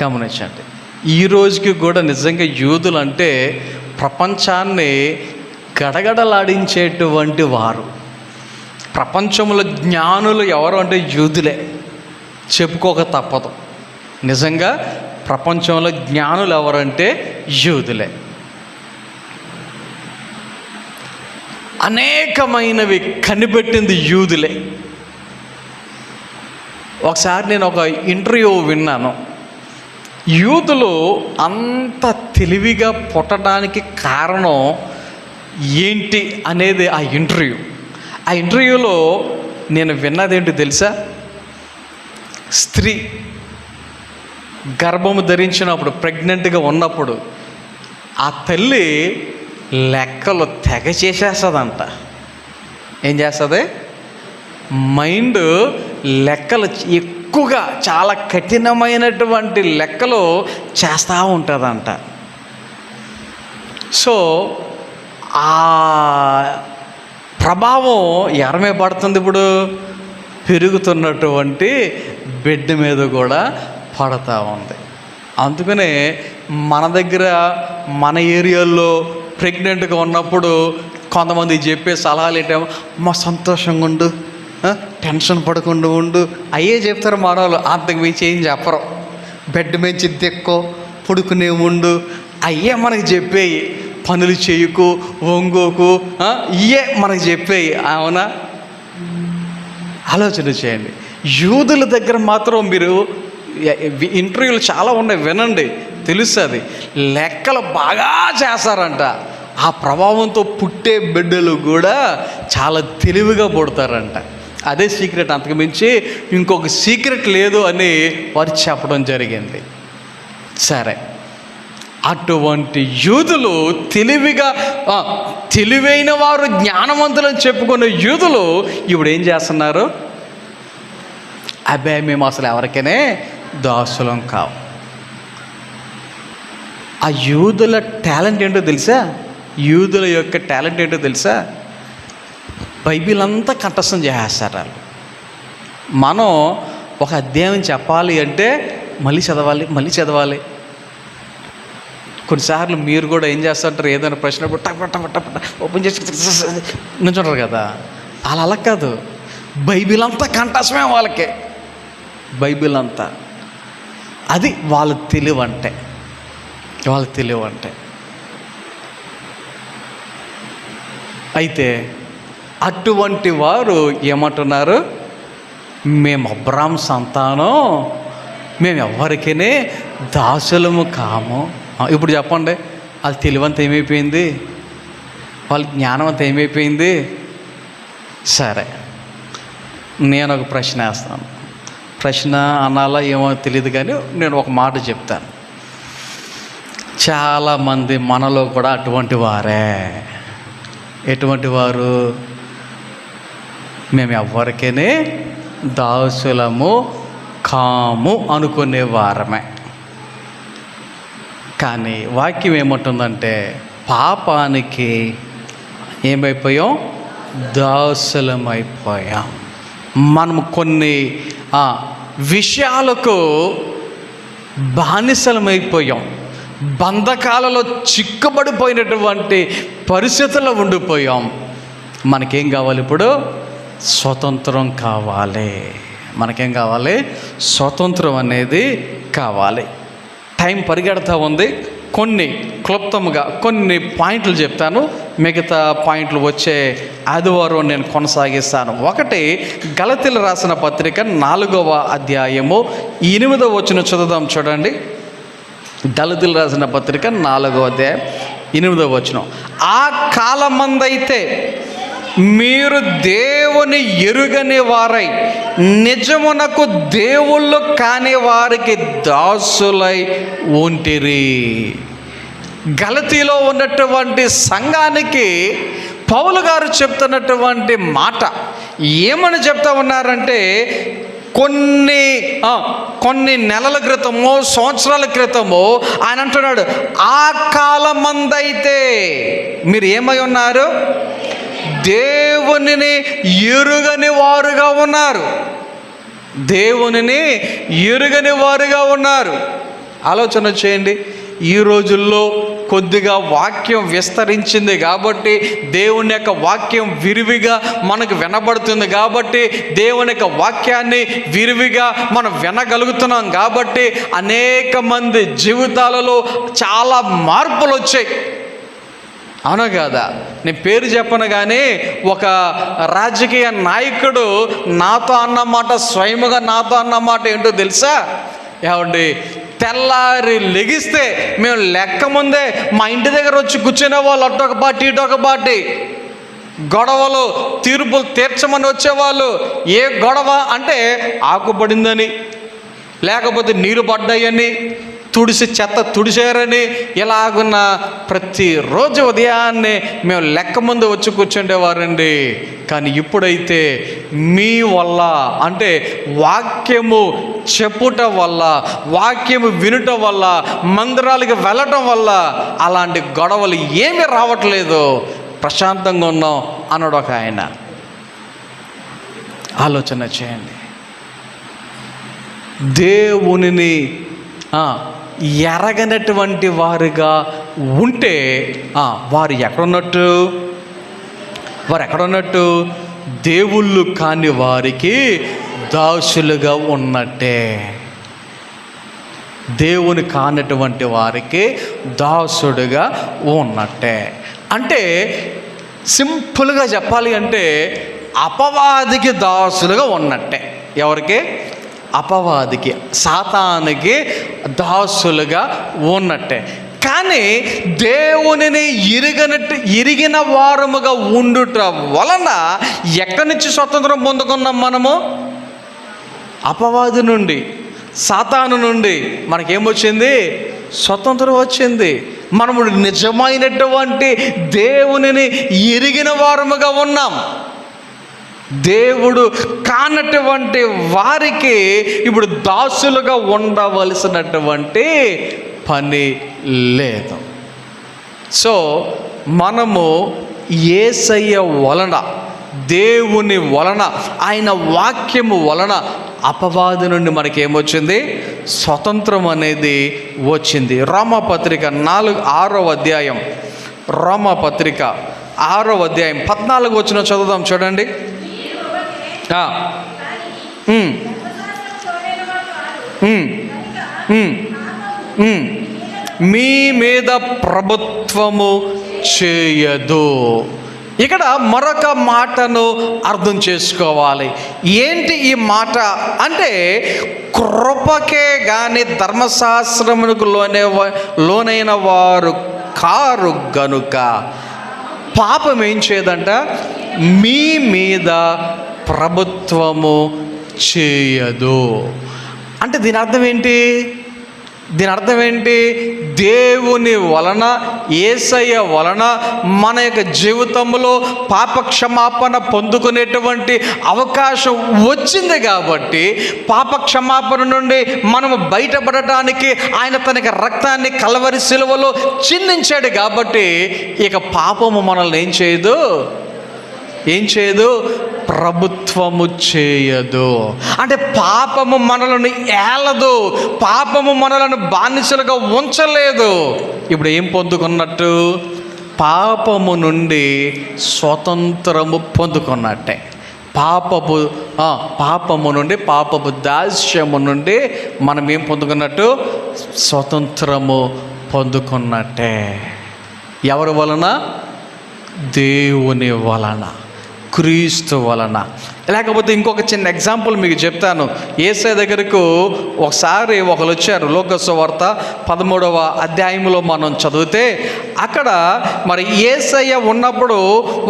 గమనించండి. ఈ రోజుకి కూడా నిజంగా యూదులు అంటే ప్రపంచాన్ని గడగడలాడించేటువంటి వారు. ప్రపంచంలో జ్ఞానులు ఎవరు అంటే యూదులే, చెప్పుకోక తప్పదు. నిజంగా ప్రపంచంలో జ్ఞానులు ఎవరంటే యూదులే. అనేకమైనవి కనిపెట్టింది యూదులే. ఒకసారి నేను ఒక ఇంటర్వ్యూ విన్నాను. యూదులు అంత తెలివిగా పుట్టడానికి కారణం ఏంటి అనేది ఆ ఇంటర్వ్యూలో నేను విన్నదేంటి తెలుసా? స్త్రీ గర్భము ధరించినప్పుడు, ప్రెగ్నెంట్గా ఉన్నప్పుడు ఆ తల్లి లెక్కలు తెగ చేసేస్తుందంట. ఏం చేస్తుంది? మైండ్ లెక్కలు ఎక్కువగా, చాలా కఠినమైనటువంటి లెక్కలు చేస్తూ ఉంటుందంట. సో ఆ ప్రభావం ఎవరి మీద పడుతుంది? ఇప్పుడు పెరుగుతున్నటువంటి బిడ్డ మీద కూడా పడుతూ ఉంది. అందుకనే మన దగ్గర, మన ఏరియాల్లో ప్రెగ్నెంట్గా ఉన్నప్పుడు కొంతమంది చెప్పే సలహాలు ఏంటేమో, మా సంతోషంగా ఉండు, టెన్షన్ పడకుండా ఉండు, అయ్యే చెప్తారు మనవాళ్ళు. అంతకు మించి ఏం చెప్పరు. బెడ్ మంచి దిక్కో, పడుకునే ఉండు, అయ్యే మనకి చెప్పేయి. పనులు చేయకు, వంగోకు, ఇయే మనకు చెప్పేయి. అవునా? ఆలోచన చేయండి. యూదుల దగ్గర మాత్రం మీరు ఇంటర్వ్యూలు చాలా ఉన్నాయి, వినండి, తెలుస్తుంది. లెక్కలు బాగా చేస్తారంట. ఆ ప్రభావంతో పుట్టే బిడ్డలు కూడా చాలా తెలివిగా పుడతారంట. అదే సీక్రెట్. అంతకు మించి ఇంకొక సీక్రెట్ లేదు అని వారు చెప్పడం జరిగింది. సరే, అటువంటి యూదులు తెలివైన వారు, జ్ఞానవంతులని చెప్పుకునే యూదులు ఇప్పుడు ఏం చేస్తున్నారు? అబ్బాయి మేము అసలు ఎవరికైనా దాసులం కావు. ఆ యూదుల టాలెంట్ ఏంటో తెలుసా? యూదుల యొక్క టాలెంట్ ఏంటో తెలుసా? బైబిల్ అంతా కంఠస్థం చేసేస్తారు వాళ్ళు. మనం ఒక అధ్యాయం చెప్పాలి అంటే మళ్ళీ చదవాలి. కొన్నిసార్లు మీరు కూడా ఏం చేస్తుంటారు? ఏదైనా ప్రశ్న టప ఓపెన్ చేసి నుంచుంటారు కదా. అలా కాదు, బైబిల్ అంతా కంఠస్మే వాళ్ళకి, బైబిల్ అంతా. అది వాళ్ళ తెలివంటే, వాళ్ళ తెలివంటే. అయితే అటువంటి వారు ఏమంటున్నారు? మేము అబ్రాహాము సంతానం, మేము ఎవరికైనా దాసులము కాము. ఇప్పుడు చెప్పండి, వాళ్ళ తెలివంతా ఏమైపోయింది? వాళ్ళ జ్ఞానం అంతా ఏమైపోయింది? సరే, నేను ఒక ప్రశ్న వేస్తాను. ప్రశ్న అనాలా ఏమో తెలియదు, కానీ నేను ఒక మాట చెప్తాను. చాలామంది మనలో కూడా అటువంటి వారే. ఎటువంటి వారు? మేము ఎవరికైనా దాసులము కాము అనుకునే వారమే. కానీ వాక్యం ఏమంటుందంటే, పాపానికి ఏమైపోయాం? దాసులమైపోయాం. మనం కొన్ని విషయాలకు బానిసలమైపోయాం. బంధకాలలో చిక్కుబడిపోయినటువంటి పరిస్థితుల్లో ఉండిపోయాం. మనకేం కావాలి ఇప్పుడు? స్వతంత్రం కావాలి. మనకేం కావాలి? స్వతంత్రం అనేది కావాలి. టైం పరిగెడతా ఉంది. కొన్ని క్లుప్తంగా కొన్ని పాయింట్లు చెప్తాను, మిగతా పాయింట్లు వచ్చే ఆదివారం నేను కొనసాగిస్తాను. ఒకటి, గలతీయులకు రాసిన పత్రిక 4వ అధ్యాయము 8వ వచనం చదువుదాం. చూడండి, గలతీయులకు రాసిన పత్రిక 4వ అధ్యాయం 8వ వచనం. ఆ కాలమందైతే మీరు దేవుని ఎరుగని వారై నిజమునకు దేవుళ్ళు కాని వారికి దాసులై ఉంటిరి. గలతీలో ఉన్నటువంటి సంఘానికి పౌలు గారు చెప్తున్నటువంటి మాట ఏమని చెప్తా ఉన్నారంటే, కొన్ని నెలల క్రితమో సంవత్సరాల క్రితమో ఆయన అంటున్నాడు, ఆ కాలమందైతే మీరు ఏమై ఉన్నారు? దేవునిని ఎరుగని వారుగా ఉన్నారు. దేవునిని ఎరుగని వారుగా ఉన్నారు. ఆలోచన చేయండి. ఈ రోజుల్లో కొద్దిగా వాక్యం విస్తరించింది కాబట్టి, దేవుని యొక్క వాక్యం విరివిగా మనకు వినబడుతుంది కాబట్టి, దేవుని యొక్క వాక్యాన్ని విరివిగా మనం వినగలుగుతున్నాం కాబట్టి, అనేక మంది జీవితాలలో చాలా మార్పులు వచ్చాయి. అవునా కాదా? నేను పేరు చెప్పను, కానీ ఒక రాజకీయ నాయకుడు నాతో అన్నమాట, స్వయముగా నాతో అన్నమాట ఏంటో తెలుసా? ఏమండి, తెల్లారి లెగిస్తే మేము లెక్క ముందే మా ఇంటి దగ్గర వచ్చి కూర్చునే వాళ్ళు, అటొక పార్టీ ఇటొక పార్టీ, గొడవలు తీర్పులు తీర్చమని వచ్చేవాళ్ళు. ఏ గొడవ అంటే ఆకుపడిందని, లేకపోతే నీరు పడ్డాయని, తుడిసి చెత్త తుడిచారని, ఇలాగున్న ప్రతిరోజు ఉదయాన్నే మేము లెక్క ముందు వచ్చి కూర్చుండేవారండి. కానీ ఇప్పుడైతే మీ వల్ల, అంటే వాక్యము చెప్పుట వల్ల, వాక్యము వినుట వల్ల, మందిరాలకు వెళ్ళటం వల్ల అలాంటి గొడవలు ఏమీ రావట్లేదు, ప్రశాంతంగా ఉన్నాం అన్నాడు ఒక ఆయన. ఆలోచన చేయండి. దేవునిని ఎరగనటువంటి వారుగా ఉంటే వారు ఎక్కడున్నట్టు? దేవుళ్ళు కాని వారికి దాసులుగా ఉన్నట్టే. దేవుని కానటువంటి వారికి దాసుడుగా ఉన్నట్టే. అంటే సింపుల్గా చెప్పాలి అంటే అపవాదికి దాసులుగా ఉన్నట్టే. ఎవరికి? అపవాదికి, సాతానికి దాసులుగా ఉన్నట్టే. కానీ దేవునిని ఎరిగిన వారముగా ఉండుట వలన ఎక్కడి నుంచి స్వతంత్రం పొందుకున్నాం మనము? అపవాది నుండి, సాతాను నుండి మనకేమొచ్చింది? స్వతంత్రం వచ్చింది. మనము నిజమైనటువంటి దేవునిని ఎరిగిన వారముగా ఉన్నాం. దేవుడు కానటువంటి వారికి ఇప్పుడు దాసులుగా ఉండవలసినటువంటి పని లేదు. సో మనము యేసయ్య వలన, దేవుని వలన, ఆయన వాక్యము వలన అపవాది నుండి మనకేమొచ్చింది? స్వతంత్రం అనేది వచ్చింది. రోమాపత్రిక 6వ అధ్యాయం, రోమాపత్రిక 6వ అధ్యాయం 14వ వచనం చదువుదాం. చూడండి, ఆ, ఉమ్, ఉమ్, ఉమ్, ఉమ్. మీ మీద ప్రభుత్వము చేయదు. ఇక్కడ మరొక మాటను అర్థం చేసుకోవాలి. ఏంటి ఈ మాట అంటే, కృపకే గాని ధర్మశాస్త్రమునకు లోనైన వారు కారు గనుక పాపం ఏం చేయదంట, మీ మీద ప్రభుత్వము చేయదు. అంటే దీని అర్థం ఏంటి? దేవుని వలన, యేసయ్య వలన మన యొక్క జీవితంలో పాప క్షమాపణ పొందుకునేటువంటి అవకాశం వచ్చింది. కాబట్టి పాప క్షమాపణ నుండి మనము బయటపడటానికి ఆయన తనకి రక్తాన్ని కల్వరి సిలువలో చిందించాడు. కాబట్టి ఇక పాపము మనల్ని ఏం చేయదు, ప్రభుత్వము చేయదు. అంటే పాపము మనలను ఏలదు, పాపము మనలను బానిసలుగా ఉంచలేదు. ఇప్పుడు ఏం పొందుకున్నట్టు? పాపము నుండి స్వతంత్రము పొందుకున్నట్టే. పాపము నుండి, పాపపు దాస్యము నుండి మనం ఏం పొందుకున్నట్టు? స్వతంత్రము పొందుకున్నట్టే. ఎవరి వలన? దేవుని వలన, క్రీస్తు వలన. లేకపోతే ఇంకొక చిన్న ఎగ్జాంపుల్ మీకు చెప్తాను. యేసయ్య దగ్గరకు ఒకసారి ఒకరు వచ్చారు. లోకసువార్త 13వ అధ్యాయంలో మనం చదివితే అక్కడ మరి యేసయ్య ఉన్నప్పుడు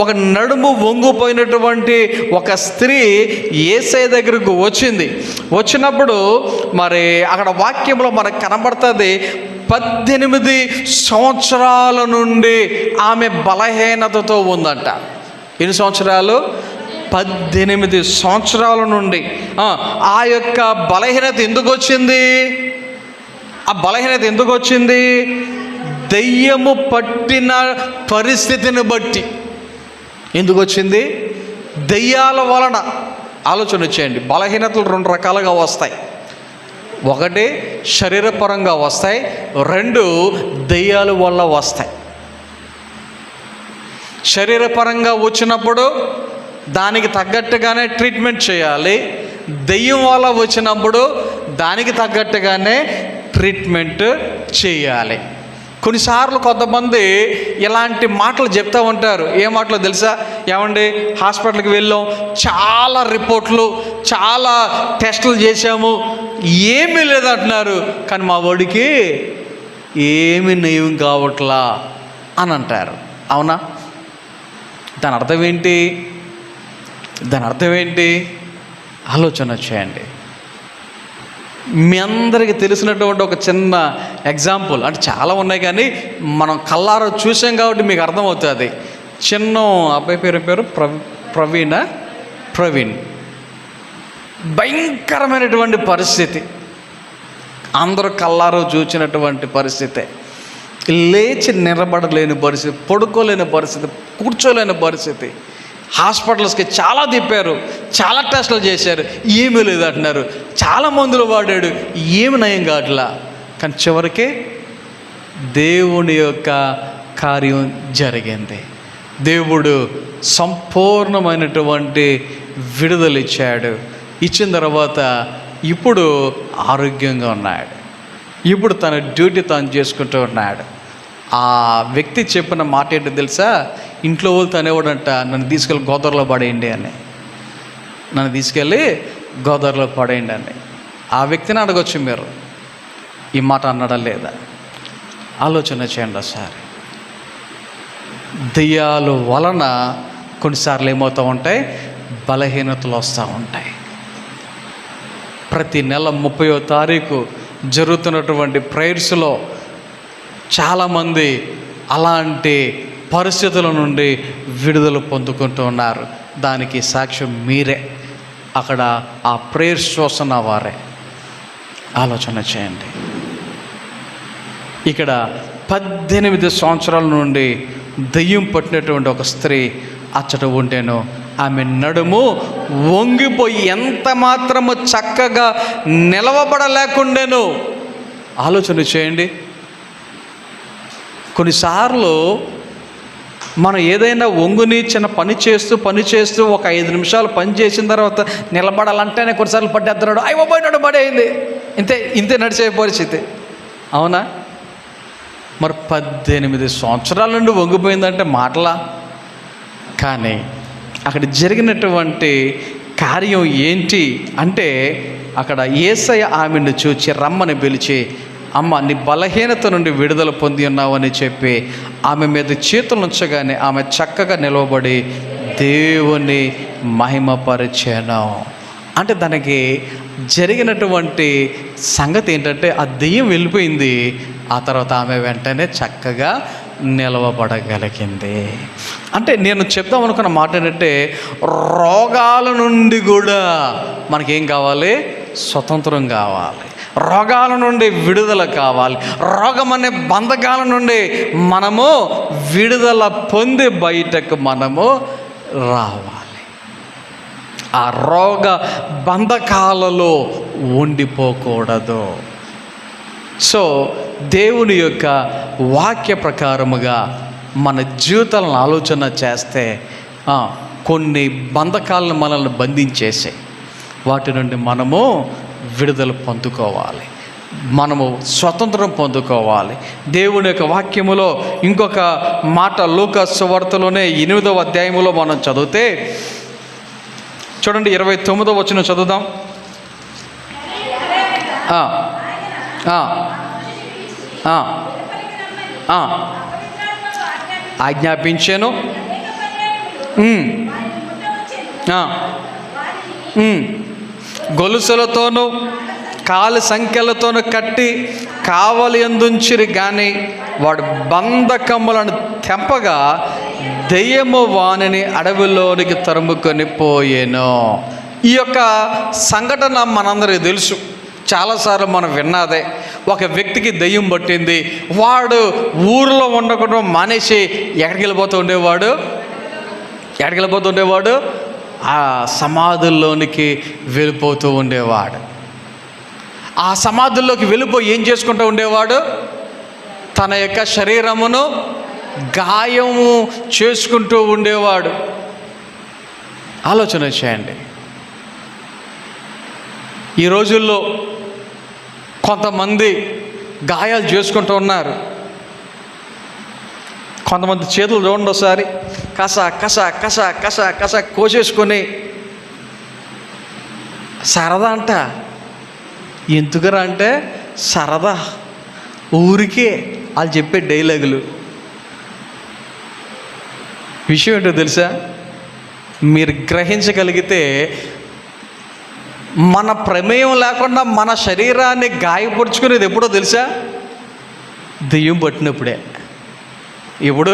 ఒక నడుము వంగిపోయినటువంటి ఒక స్త్రీ యేసయ్య దగ్గరకు వచ్చినప్పుడు మరి అక్కడ వాక్యంలో మనకు కనబడుతుంది, 18 సంవత్సరాల నుండి ఆమె బలహీనతతో ఉందంట. ఎన్ని సంవత్సరాలు? 18 సంవత్సరాల నుండి. ఆ యొక్క బలహీనత ఎందుకు వచ్చింది? దెయ్యము పట్టిన పరిస్థితిని బట్టి ఎందుకు వచ్చింది? దెయ్యాల వలన. ఆలోచన చేయండి. బలహీనతలు 2 రకాలుగా వస్తాయి. ఒకటి శరీరపరంగా వస్తాయి, 2 దెయ్యాల వల్ల వస్తాయి. శరీరపరంగా వచ్చినప్పుడు దానికి తగ్గట్టుగానే ట్రీట్మెంట్ చేయాలి. దెయ్యం వల్ల వచ్చినప్పుడు దానికి తగ్గట్టుగానే ట్రీట్మెంట్ చేయాలి. కొన్నిసార్లు కొంతమంది ఇలాంటి మాటలు చెప్తూ ఉంటారు. ఏ మాటలు తెలుసా? ఏమండి, హాస్పిటల్కి వెళ్ళాం, చాలా రిపోర్ట్లు, చాలా టెస్టులు చేశాము, ఏమీ లేదంటున్నారు, కానీ మా వాడికి ఏమీ నయం కావట్లా అని అంటారు. అవునా? దాని అర్థం ఏంటి? ఆలోచన చేయండి. మీ అందరికీ తెలిసినటువంటి ఒక చిన్న ఎగ్జాంపుల్, అంటే చాలా ఉన్నాయి కానీ మనం కళ్ళారా చూసాం కాబట్టి మీకు అర్థమవుతుంది. చిన్న అబ్బాయి పేరు ప్రవీణ్. భయంకరమైనటువంటి పరిస్థితి, అందరూ కళ్ళారా చూసినటువంటి పరిస్థితి. లేచి నిలబడలేని పరిస్థితి, పడుకోలేని పరిస్థితి, కూర్చోలేని పరిస్థితి. హాస్పిటల్స్కి చాలా తిప్పారు, చాలా టెస్టులు చేశారు, ఏమీ లేదంటున్నారు. చాలా మందులు వాడాడు, ఏమి నయం కావట్లా. కానీ చివరికి దేవుని యొక్క కార్యం జరిగింది. దేవుడు సంపూర్ణమైనటువంటి విడుదల ఇచ్చాడు. ఇచ్చిన తర్వాత ఇప్పుడు ఆరోగ్యంగా ఉన్నాడు. ఇప్పుడు తన డ్యూటీ తాను చేసుకుంటూ ఉన్నాడు. ఆ వ్యక్తి చెప్పిన మాట ఏంటో తెలుసా? ఇంట్లో వాళ్ళు అనేవాడంట, నన్ను తీసుకెళ్ళి గోదావరిలో పడేయండి అని. ఆ వ్యక్తిని అడగొచ్చు మీరు, ఈ మాట అన్నాడా లేదా? ఆలోచన చేయండి ఒకసారి. దెయ్యాల వలన కొన్నిసార్లు ఏమవుతూ ఉంటాయి? బలహీనతలు వస్తూ ఉంటాయి. ప్రతి నెల 30వ తారీఖు జరుగుతున్నటువంటి ప్రేయర్స్లో చాలామంది అలాంటి పరిస్థితుల నుండి విడుదల పొందుకుంటూ ఉన్నారు. దానికి సాక్ష్యం మీరే, అక్కడ ఆ ప్రేయర్స్ చూస్తున్న వారే. ఆలోచన చేయండి. ఇక్కడ 18 సంవత్సరాల నుండి దెయ్యం పట్టినటువంటి ఒక స్త్రీ అచ్చట ఉంటేను ఆమె నడుము వంగిపోయి ఎంత మాత్రము చక్కగా నిలవబడలేకుండాను. ఆలోచన చేయండి. కొన్నిసార్లు మనం ఏదైనా ఒంగుని చిన్న పని చేస్తూ ఒక 5 నిమిషాలు పని చేసిన తర్వాత నిలబడాలంటేనే కొన్నిసార్లు పడ్డేస్తున్నాడు, అయిపోయినాడు, పడేయింది, ఇంతే నడిచే పరిస్థితి. అవునా? మరి 18 సంవత్సరాల నుండి వంగిపోయిందంటే మాటలా? కానీ అక్కడ జరిగినటువంటి కార్యం ఏంటి అంటే, అక్కడ యేసయ్య ఆమెను చూచి రమ్మని పిలిచి, అమ్మ నీ బలహీనత నుండి విడుదల పొంది ఉన్నావని చెప్పి ఆమె మీద చేతులు ఉంచగానే ఆమె చక్కగా నిలవబడి దేవుని మహిమపరిచాను. అంటే దానికి జరిగినటువంటి సంగతి ఏంటంటే, ఆ దెయ్యం వెళ్ళిపోయింది. ఆ తర్వాత ఆమె వెంటనే చక్కగా నిలవబడగలిగింది. అంటే నేను చెప్దాం అనుకున్న మాట ఏంటంటే, రోగాల నుండి కూడా మనకేం కావాలి? స్వతంత్రం కావాలి. రోగాల నుండి విడుదల కావాలి. రోగం అనే బంధకాల నుండి మనము విడుదల పొంది బయటకు మనము రావాలి. ఆ రోగ బంధకాలలో ఉండిపోకూడదు. సో దేవుని యొక్క వాక్య ప్రకారముగా మన జీవితాలను ఆలోచన చేస్తే కొన్ని బంధకాలను మనల్ని బంధించేసాయి. వాటి నుండి మనము విడుదల పొందుకోవాలి, మనము స్వతంత్రం పొందుకోవాలి. దేవుని యొక్క వాక్యములో ఇంకొక మాట లూకా సువార్తలోనే 8వ అధ్యాయములో మనం చదివితే చూడండి, 29వ వచనం చదువుదాం. ఆజ్ఞాపించాను, గొలుసులతోనూ కాలు సంఖ్యలతోనూ కట్టి కావలి అందుంచిరి, కానీ వాడు బంధకములను తెంపగా దెయ్యము వానిని అడవిలోనికి తరుముకొని పోయేను. ఈ యొక్క సంఘటన మనందరికీ తెలుసు, చాలాసార్లు మనం విన్నదే. ఒక వ్యక్తికి దెయ్యం పట్టింది, వాడు ఊరిలో ఉండకుండా మానేసి ఎక్కడికి వెళ్ళిపోతూ ఉండేవాడు? ఆ సమాధుల్లోనికి వెళ్ళిపోతూ ఉండేవాడు. ఆ సమాధుల్లోకి వెళ్ళిపోయి ఏం చేసుకుంటూ ఉండేవాడు? తన యొక్క శరీరమును గాయము చేసుకుంటూ ఉండేవాడు. ఆలోచన చేయండి. ఈ రోజుల్లో కొంతమంది గాయాలు చేసుకుంటూ ఉన్నారు. కొంతమంది చేతులు చూడండి ఒకసారి, కస కస కస కస కస కోసేసుకొని సరదా అంట. ఎందుకురా అంటే సరదా, ఊరికే వాళ్ళు చెప్పే డైలాగులు. విషయం ఏంటో తెలుసా? మీరు గ్రహించగలిగితే మన ప్రమేయం లేకుండా మన శరీరాన్ని గాయపరుచుకునేది ఎప్పుడో తెలుసా? దెయ్యం పట్టినప్పుడే. ఇప్పుడు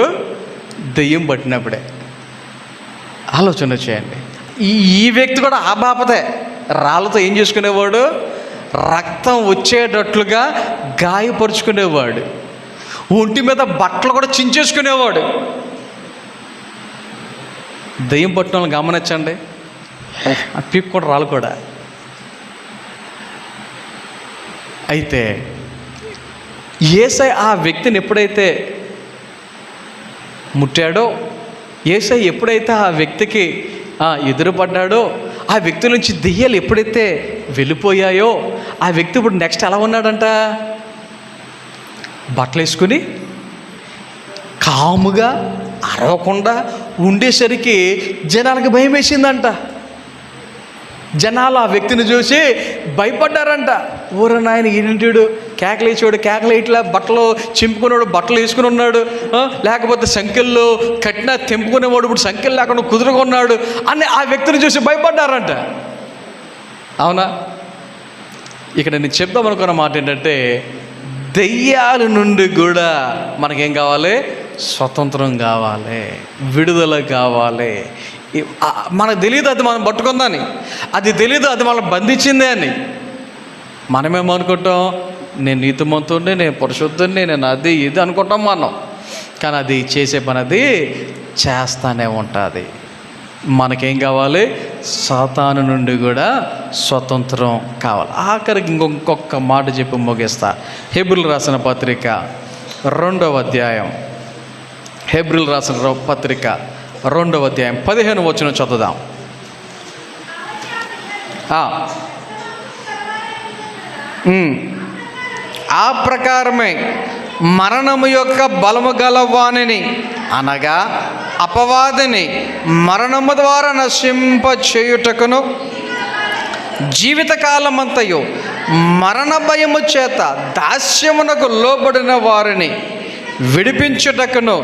దెయ్యం పట్టినప్పుడే. ఆలోచన చేయండి. ఈ వ్యక్తి కూడా ఆ బాపతే రాళ్ళతో ఏం చేసుకునేవాడు? రక్తం వచ్చేటట్లుగా గాయపరుచుకునేవాడు. ఒంటి మీద బట్టలు కూడా చించేసుకునేవాడు. దెయ్యం పట్టిన వాళ్ళని గమనించండి, పీక్కుండా రాళ్ళు కూడా. అయితే యేసయ్య ఆ వ్యక్తిని ఎప్పుడైతే ముట్టాడో, యేసయ్య ఎప్పుడైతే ఆ వ్యక్తికి ఎదురుపడ్డాడో, ఆ వ్యక్తి నుంచి దెయ్యాలు ఎప్పుడైతే వెళ్ళిపోయాయో, ఆ వ్యక్తి ఇప్పుడు నెక్స్ట్ ఎలా ఉన్నాడంట? బట్టలు వేసుకుని కాముగా అరవకుండా ఉండేసరికి జనాలకు భయం వేసిందంట. జనాలు ఆ వ్యక్తిని చూసి భయపడ్డారంట. ఊర నాయన ఈంటిడు కేకలేసాడు, కేకలేట్లా బట్టలు చింపుకున్నాడు, బట్టలు వేసుకుని ఉన్నాడు, లేకపోతే సంఖ్యల్లో కట్టినా తెంపుకునేవాడు ఇప్పుడు సంఖ్యలు లేకుండా కుదురుకున్నాడు అని ఆ వ్యక్తిని చూసి భయపడ్డారంట. అవునా? ఇక్కడ నేను చెప్దాం అనుకున్న మాట ఏంటంటే, దెయ్యాల నుండి కూడా మనకేం కావాలి? స్వతంత్రం కావాలి, విడుదల కావాలి. మనకు తెలియదు అది మనం పట్టుకుందని, అది తెలియదు అది మనం బంధించిందే అని. మనమేమో అనుకుంటాం, నేను నీతిమంతుడిని, నేను పరిశుద్ధుడిని, నేను అది ఇది అనుకుంటాం మనం. కానీ అది చేసే పని అది చేస్తానే ఉంటుంది. మనకేం కావాలి? సాతాను నుండి కూడా స్వతంత్రం కావాలి. ఆఖరికి ఇంకొక మాట చెప్పి ముగిస్తా. హెబ్రీయులకు రాసిన పత్రిక 2వ అధ్యాయం, హెబ్రీయులకు రాసిన పత్రిక 2వ అధ్యాయం 15వ వచనం చదువుదాం. ఆ ప్రకారమే మరణము యొక్క బలము గల వానిని అనగా అపవాదిని మరణము ద్వారా నశింప చేయుటకును జీవితకాలమంతయు మరణ భయము చేత దాస్యమునకు లోబడిన వారిని విడిపించుటకును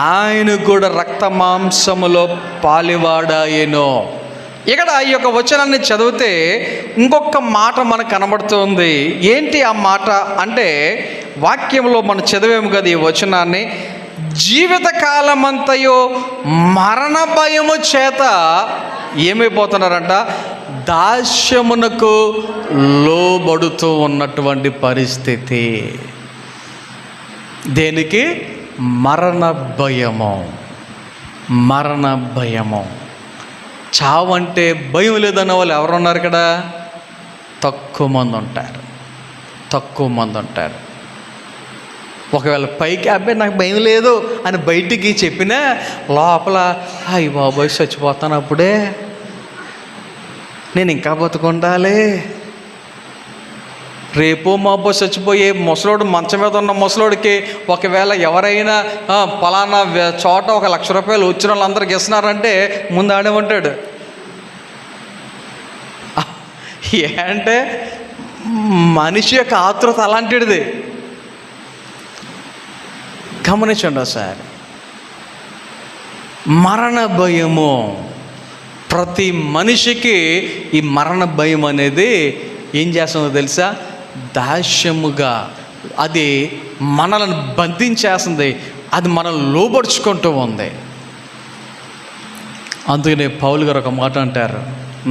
ఆయన కూడా రక్త మాంసములో పాలివాడాయేనో. ఇక్కడ ఈ యొక్క వచనాన్ని చదివితే ఇంకొక మాట మనకు కనబడుతుంది. ఏంటి ఆ మాట అంటే, వాక్యంలో మనం చదివాము కదా ఈ వచనాన్ని, జీవితకాలమంతయు మరణ భయము చేత ఏమైపోతున్నారంట, దాస్యమునకు లోబడుతూ ఉన్నటువంటి పరిస్థితి. దేనికి? మరణ భయము. మరణ భయము. చావంటే భయం లేదన్న వాళ్ళు ఎవరున్నారు ఇక్కడ? తక్కువ మంది ఉంటారు. తక్కువ మంది ఉంటారు. ఒకవేళ పైకి అబ్బాయి నాకు భయం లేదు అని బయటికి చెప్పినా లోపల అయ్య బాబోయ్ చచ్చిపోతాను, అప్పుడే నేను ఇంకా బతుకుండాలి, రేపు మాబో చచ్చిపోయే ముసలోడు, మంచం మీద ఉన్న ముసలోడికి ఒకవేళ ఎవరైనా పలానా చోట 1,00,000 రూపాయలు వచ్చిన వాళ్ళందరికీ ఇస్తున్నారంటే ముందు ఆడేమంటాడు. అంటే మనిషి యొక్క ఆతృత అలాంటిది. గమనించండి సార్, మరణ భయము. ప్రతి మనిషికి ఈ మరణ భయం అనేది ఏం చేస్తుందో తెలుసా? దాస్యముగా అది మనల్ని బంధించేస్తుంది, అది మనల్ని లోబడుచుకుంటూ ఉంది. అందుకనే పౌలు గారు ఒక మాట అంటారు,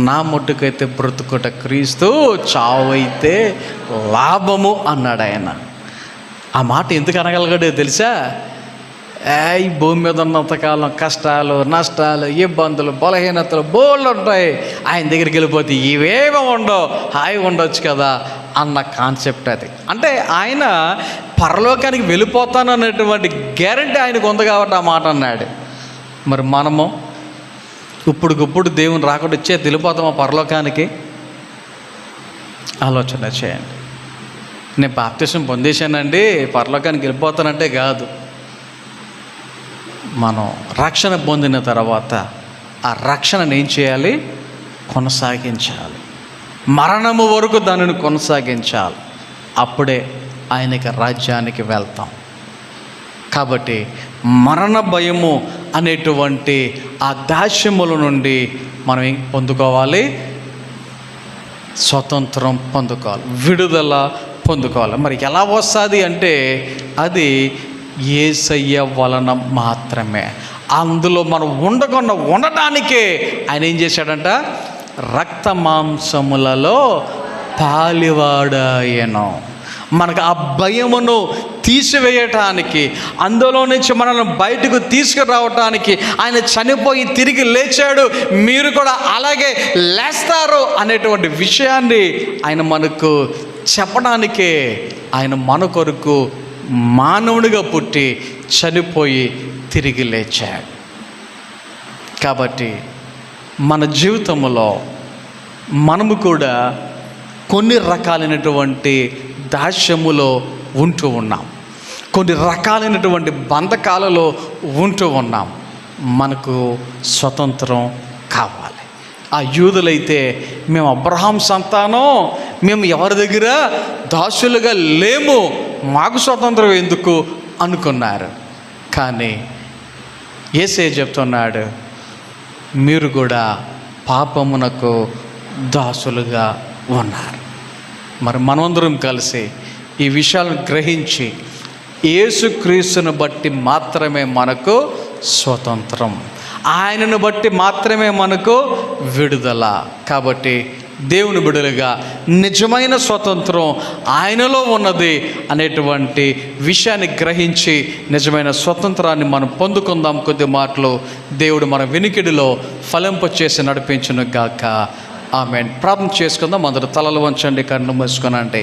నా మట్టుకైతే బ్రతుకుట క్రీస్తు, చావైతే లాభము అన్నాడు ఆయన. ఆ మాట ఎందుకు అనగలిగాడో తెలుసా? ఈ భూమి మీద ఉన్నంతకాలం కష్టాలు, నష్టాలు, ఇబ్బందులు, బలహీనతలు బోళ్ళు ఉంటాయి. ఆయన దగ్గరికి వెళ్ళిపోతే ఇవేమో ఉండవు, హాయి ఉండొచ్చు కదా అన్న కాన్సెప్ట్ అది. అంటే ఆయన పరలోకానికి వెళ్ళిపోతాను అనేటువంటి గ్యారంటీ ఆయనకు ఉంది కాబట్టి ఆ మాట అన్నాడు. మరి మనము ఇప్పుడుకిప్పుడు దేవుని రాకుండా ఇచ్చే వెళ్ళిపోతామా పరలోకానికి? ఆలోచన చేయండి. నేను బాప్తిసం పొందేశానండి పరలోకానికి వెళ్ళిపోతానంటే కాదు. మనం రక్షణ పొందిన తర్వాత ఆ రక్షణను ఏం చేయాలి? కొనసాగించాలి. మరణము వరకు దానిని కొనసాగించాలి. అప్పుడే ఆయనకి రాజ్యానికి వెళ్తాం. కాబట్టి మరణ భయము అనేటువంటి ఆ దాస్యముల నుండి మనం ఏం పొందుకోవాలి? స్వతంత్రం పొందుకోవాలి, విడుదల పొందుకోవాలి. మరి ఎలా వస్తుంది అంటే అది యేసయ్య వలన మాత్రమే. అందులో మనం ఉండడానికే ఆయన ఏం చేశాడంట? రక్త మాంసములలో పాలివాడాయను. మనకు ఆ భయమును తీసివేయటానికి, అందులో నుంచి మనల్ని బయటకు తీసుకురావటానికి ఆయన చనిపోయి తిరిగి లేచాడు, మీరు కూడా అలాగే లేస్తారు అనేటువంటి విషయాన్ని ఆయన మనకు చెప్పడానికే ఆయన మన కొరకు మానవుడిగా పుట్టి చనిపోయి తిరిగి లేచాడు. కాబట్టి మన జీవితంలో మనము కూడా కొన్ని రకాలైనటువంటి దాస్యములో ఉంటూ ఉన్నాం, కొన్ని రకాలైనటువంటి బంధకాలలో ఉంటూ ఉన్నాం. మనకు స్వతంత్రం కావాలి. ఆ యూదులైతే మేము అబ్రహాం సంతానం, మేము ఎవరి దగ్గర దాసులుగా లేము, మాకు స్వతంత్రం ఎందుకు అనుకున్నారు. కానీ యేసయ్య చెప్తున్నాడు, మీరు కూడా పాపమునకు దాసులుగా ఉన్నారు. మరి మనమందరం కలిసి ఈ విషయాలను గ్రహించి యేసుక్రీస్తును బట్టి మాత్రమే మనకు స్వతంత్రం, ఆయనను బట్టి మాత్రమే మనకు విడుదల. కాబట్టి దేవుని బిడ్డలుగా నిజమైన స్వతంత్రం ఆయనలో ఉన్నది అనేటువంటి విషయాన్ని గ్రహించి నిజమైన స్వతంత్రాన్ని మనం పొందుకుందాం. కొద్ది మాటలు దేవుడు మన వినికిడిలో ఫలింపచేసి నడిపించును గాక. ఆమేన్. ప్రార్థన చేసుకుందాం. అందరూ తలలు వంచండి, కన్ను మూసుకొనండి.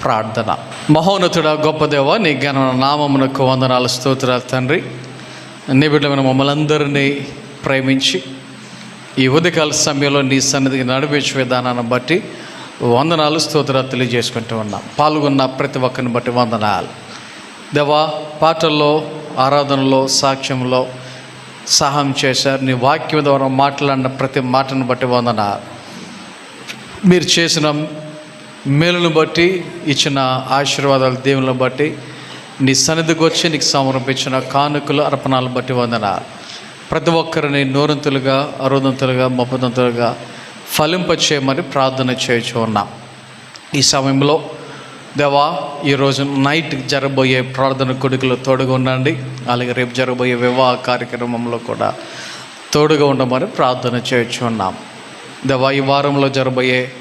ప్రార్థన. మహోన్నతుడా, గొప్ప దేవా, నీ ఘన నామమునకు వందనాలు, స్తోత్రాలు తండ్రి. నీ బిడ్డలైన మమ్మల్ని అందరినీ ప్రేమించి ఈ ఉదయకాల సమయంలో నీ సన్నిధికి నడిపించే విధానాన్ని బట్టి వందనాలు, స్తోత్రాలు తెలియజేసుకుంటూ ఉన్నాం. పాల్గొన్న ప్రతి ఒక్కరిని బట్టి వందనాలు దేవా. పాటల్లో, ఆరాధనలో, సాక్ష్యంలో సహాయం చేశారు. నీ వాక్యం ద్వారా మాట్లాడిన ప్రతి మాటను బట్టి వందనాలు. మీరు చేసిన మేలును బట్టి, ఇచ్చిన ఆశీర్వాదాలు, దేవులను బట్టి, నీ సన్నిధికి వచ్చి నీకు సమర్పించిన కానుకలు, అర్పణాలను బట్టి వందనాలు. ప్రతి ఒక్కరిని నూరంతులుగా, అరుదంతులుగా, ముప్పదంతులుగా ఫలింపచేయమని ప్రార్థన చేయించు ఉన్నాం. ఈ సమయంలో దేవా, ఈరోజు నైట్ జరగబోయే ప్రార్థన కొడుకులు తోడుగా ఉండండి. అలాగే రేపు జరగబోయే వివాహ కార్యక్రమంలో కూడా తోడుగా ఉండమని ప్రార్థన చేయించు ఉన్నాం. దేవా, ఈ వారంలో జరగబోయే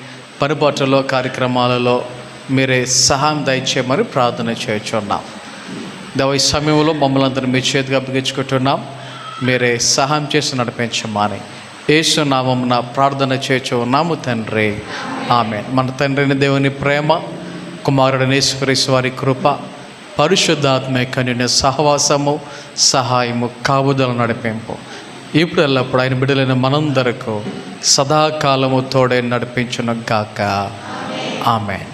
పనిపాట్లలో, కార్యక్రమాలలో మీరే సహాయం దయచేయమని ప్రార్థన చేయించున్నాం. దేవా, ఈ సమయంలో మమ్మల్ని అందరూ మీ చేతిగా అప్పగించుకుంటున్నాం. మీరే సహాయం చేసి నడిపించమని యేసు నామమున ప్రార్థన చేయించున్నాము తండ్రి, ఆమేన్. మన తండ్రిని దేవుని ప్రేమ, కుమారుడైన యేసుక్రీస్తు వారి కృప, పరిశుద్ధాత్మ కన్య సహవాసము, సహాయము, కాపుదల, నడిపింపు ఇప్పుడు ఎల్లప్పుడు ఆయన బిడ్డలైన మనందరకు సదాకాలము తోడే నడిపించును గాక. ఆమేన్.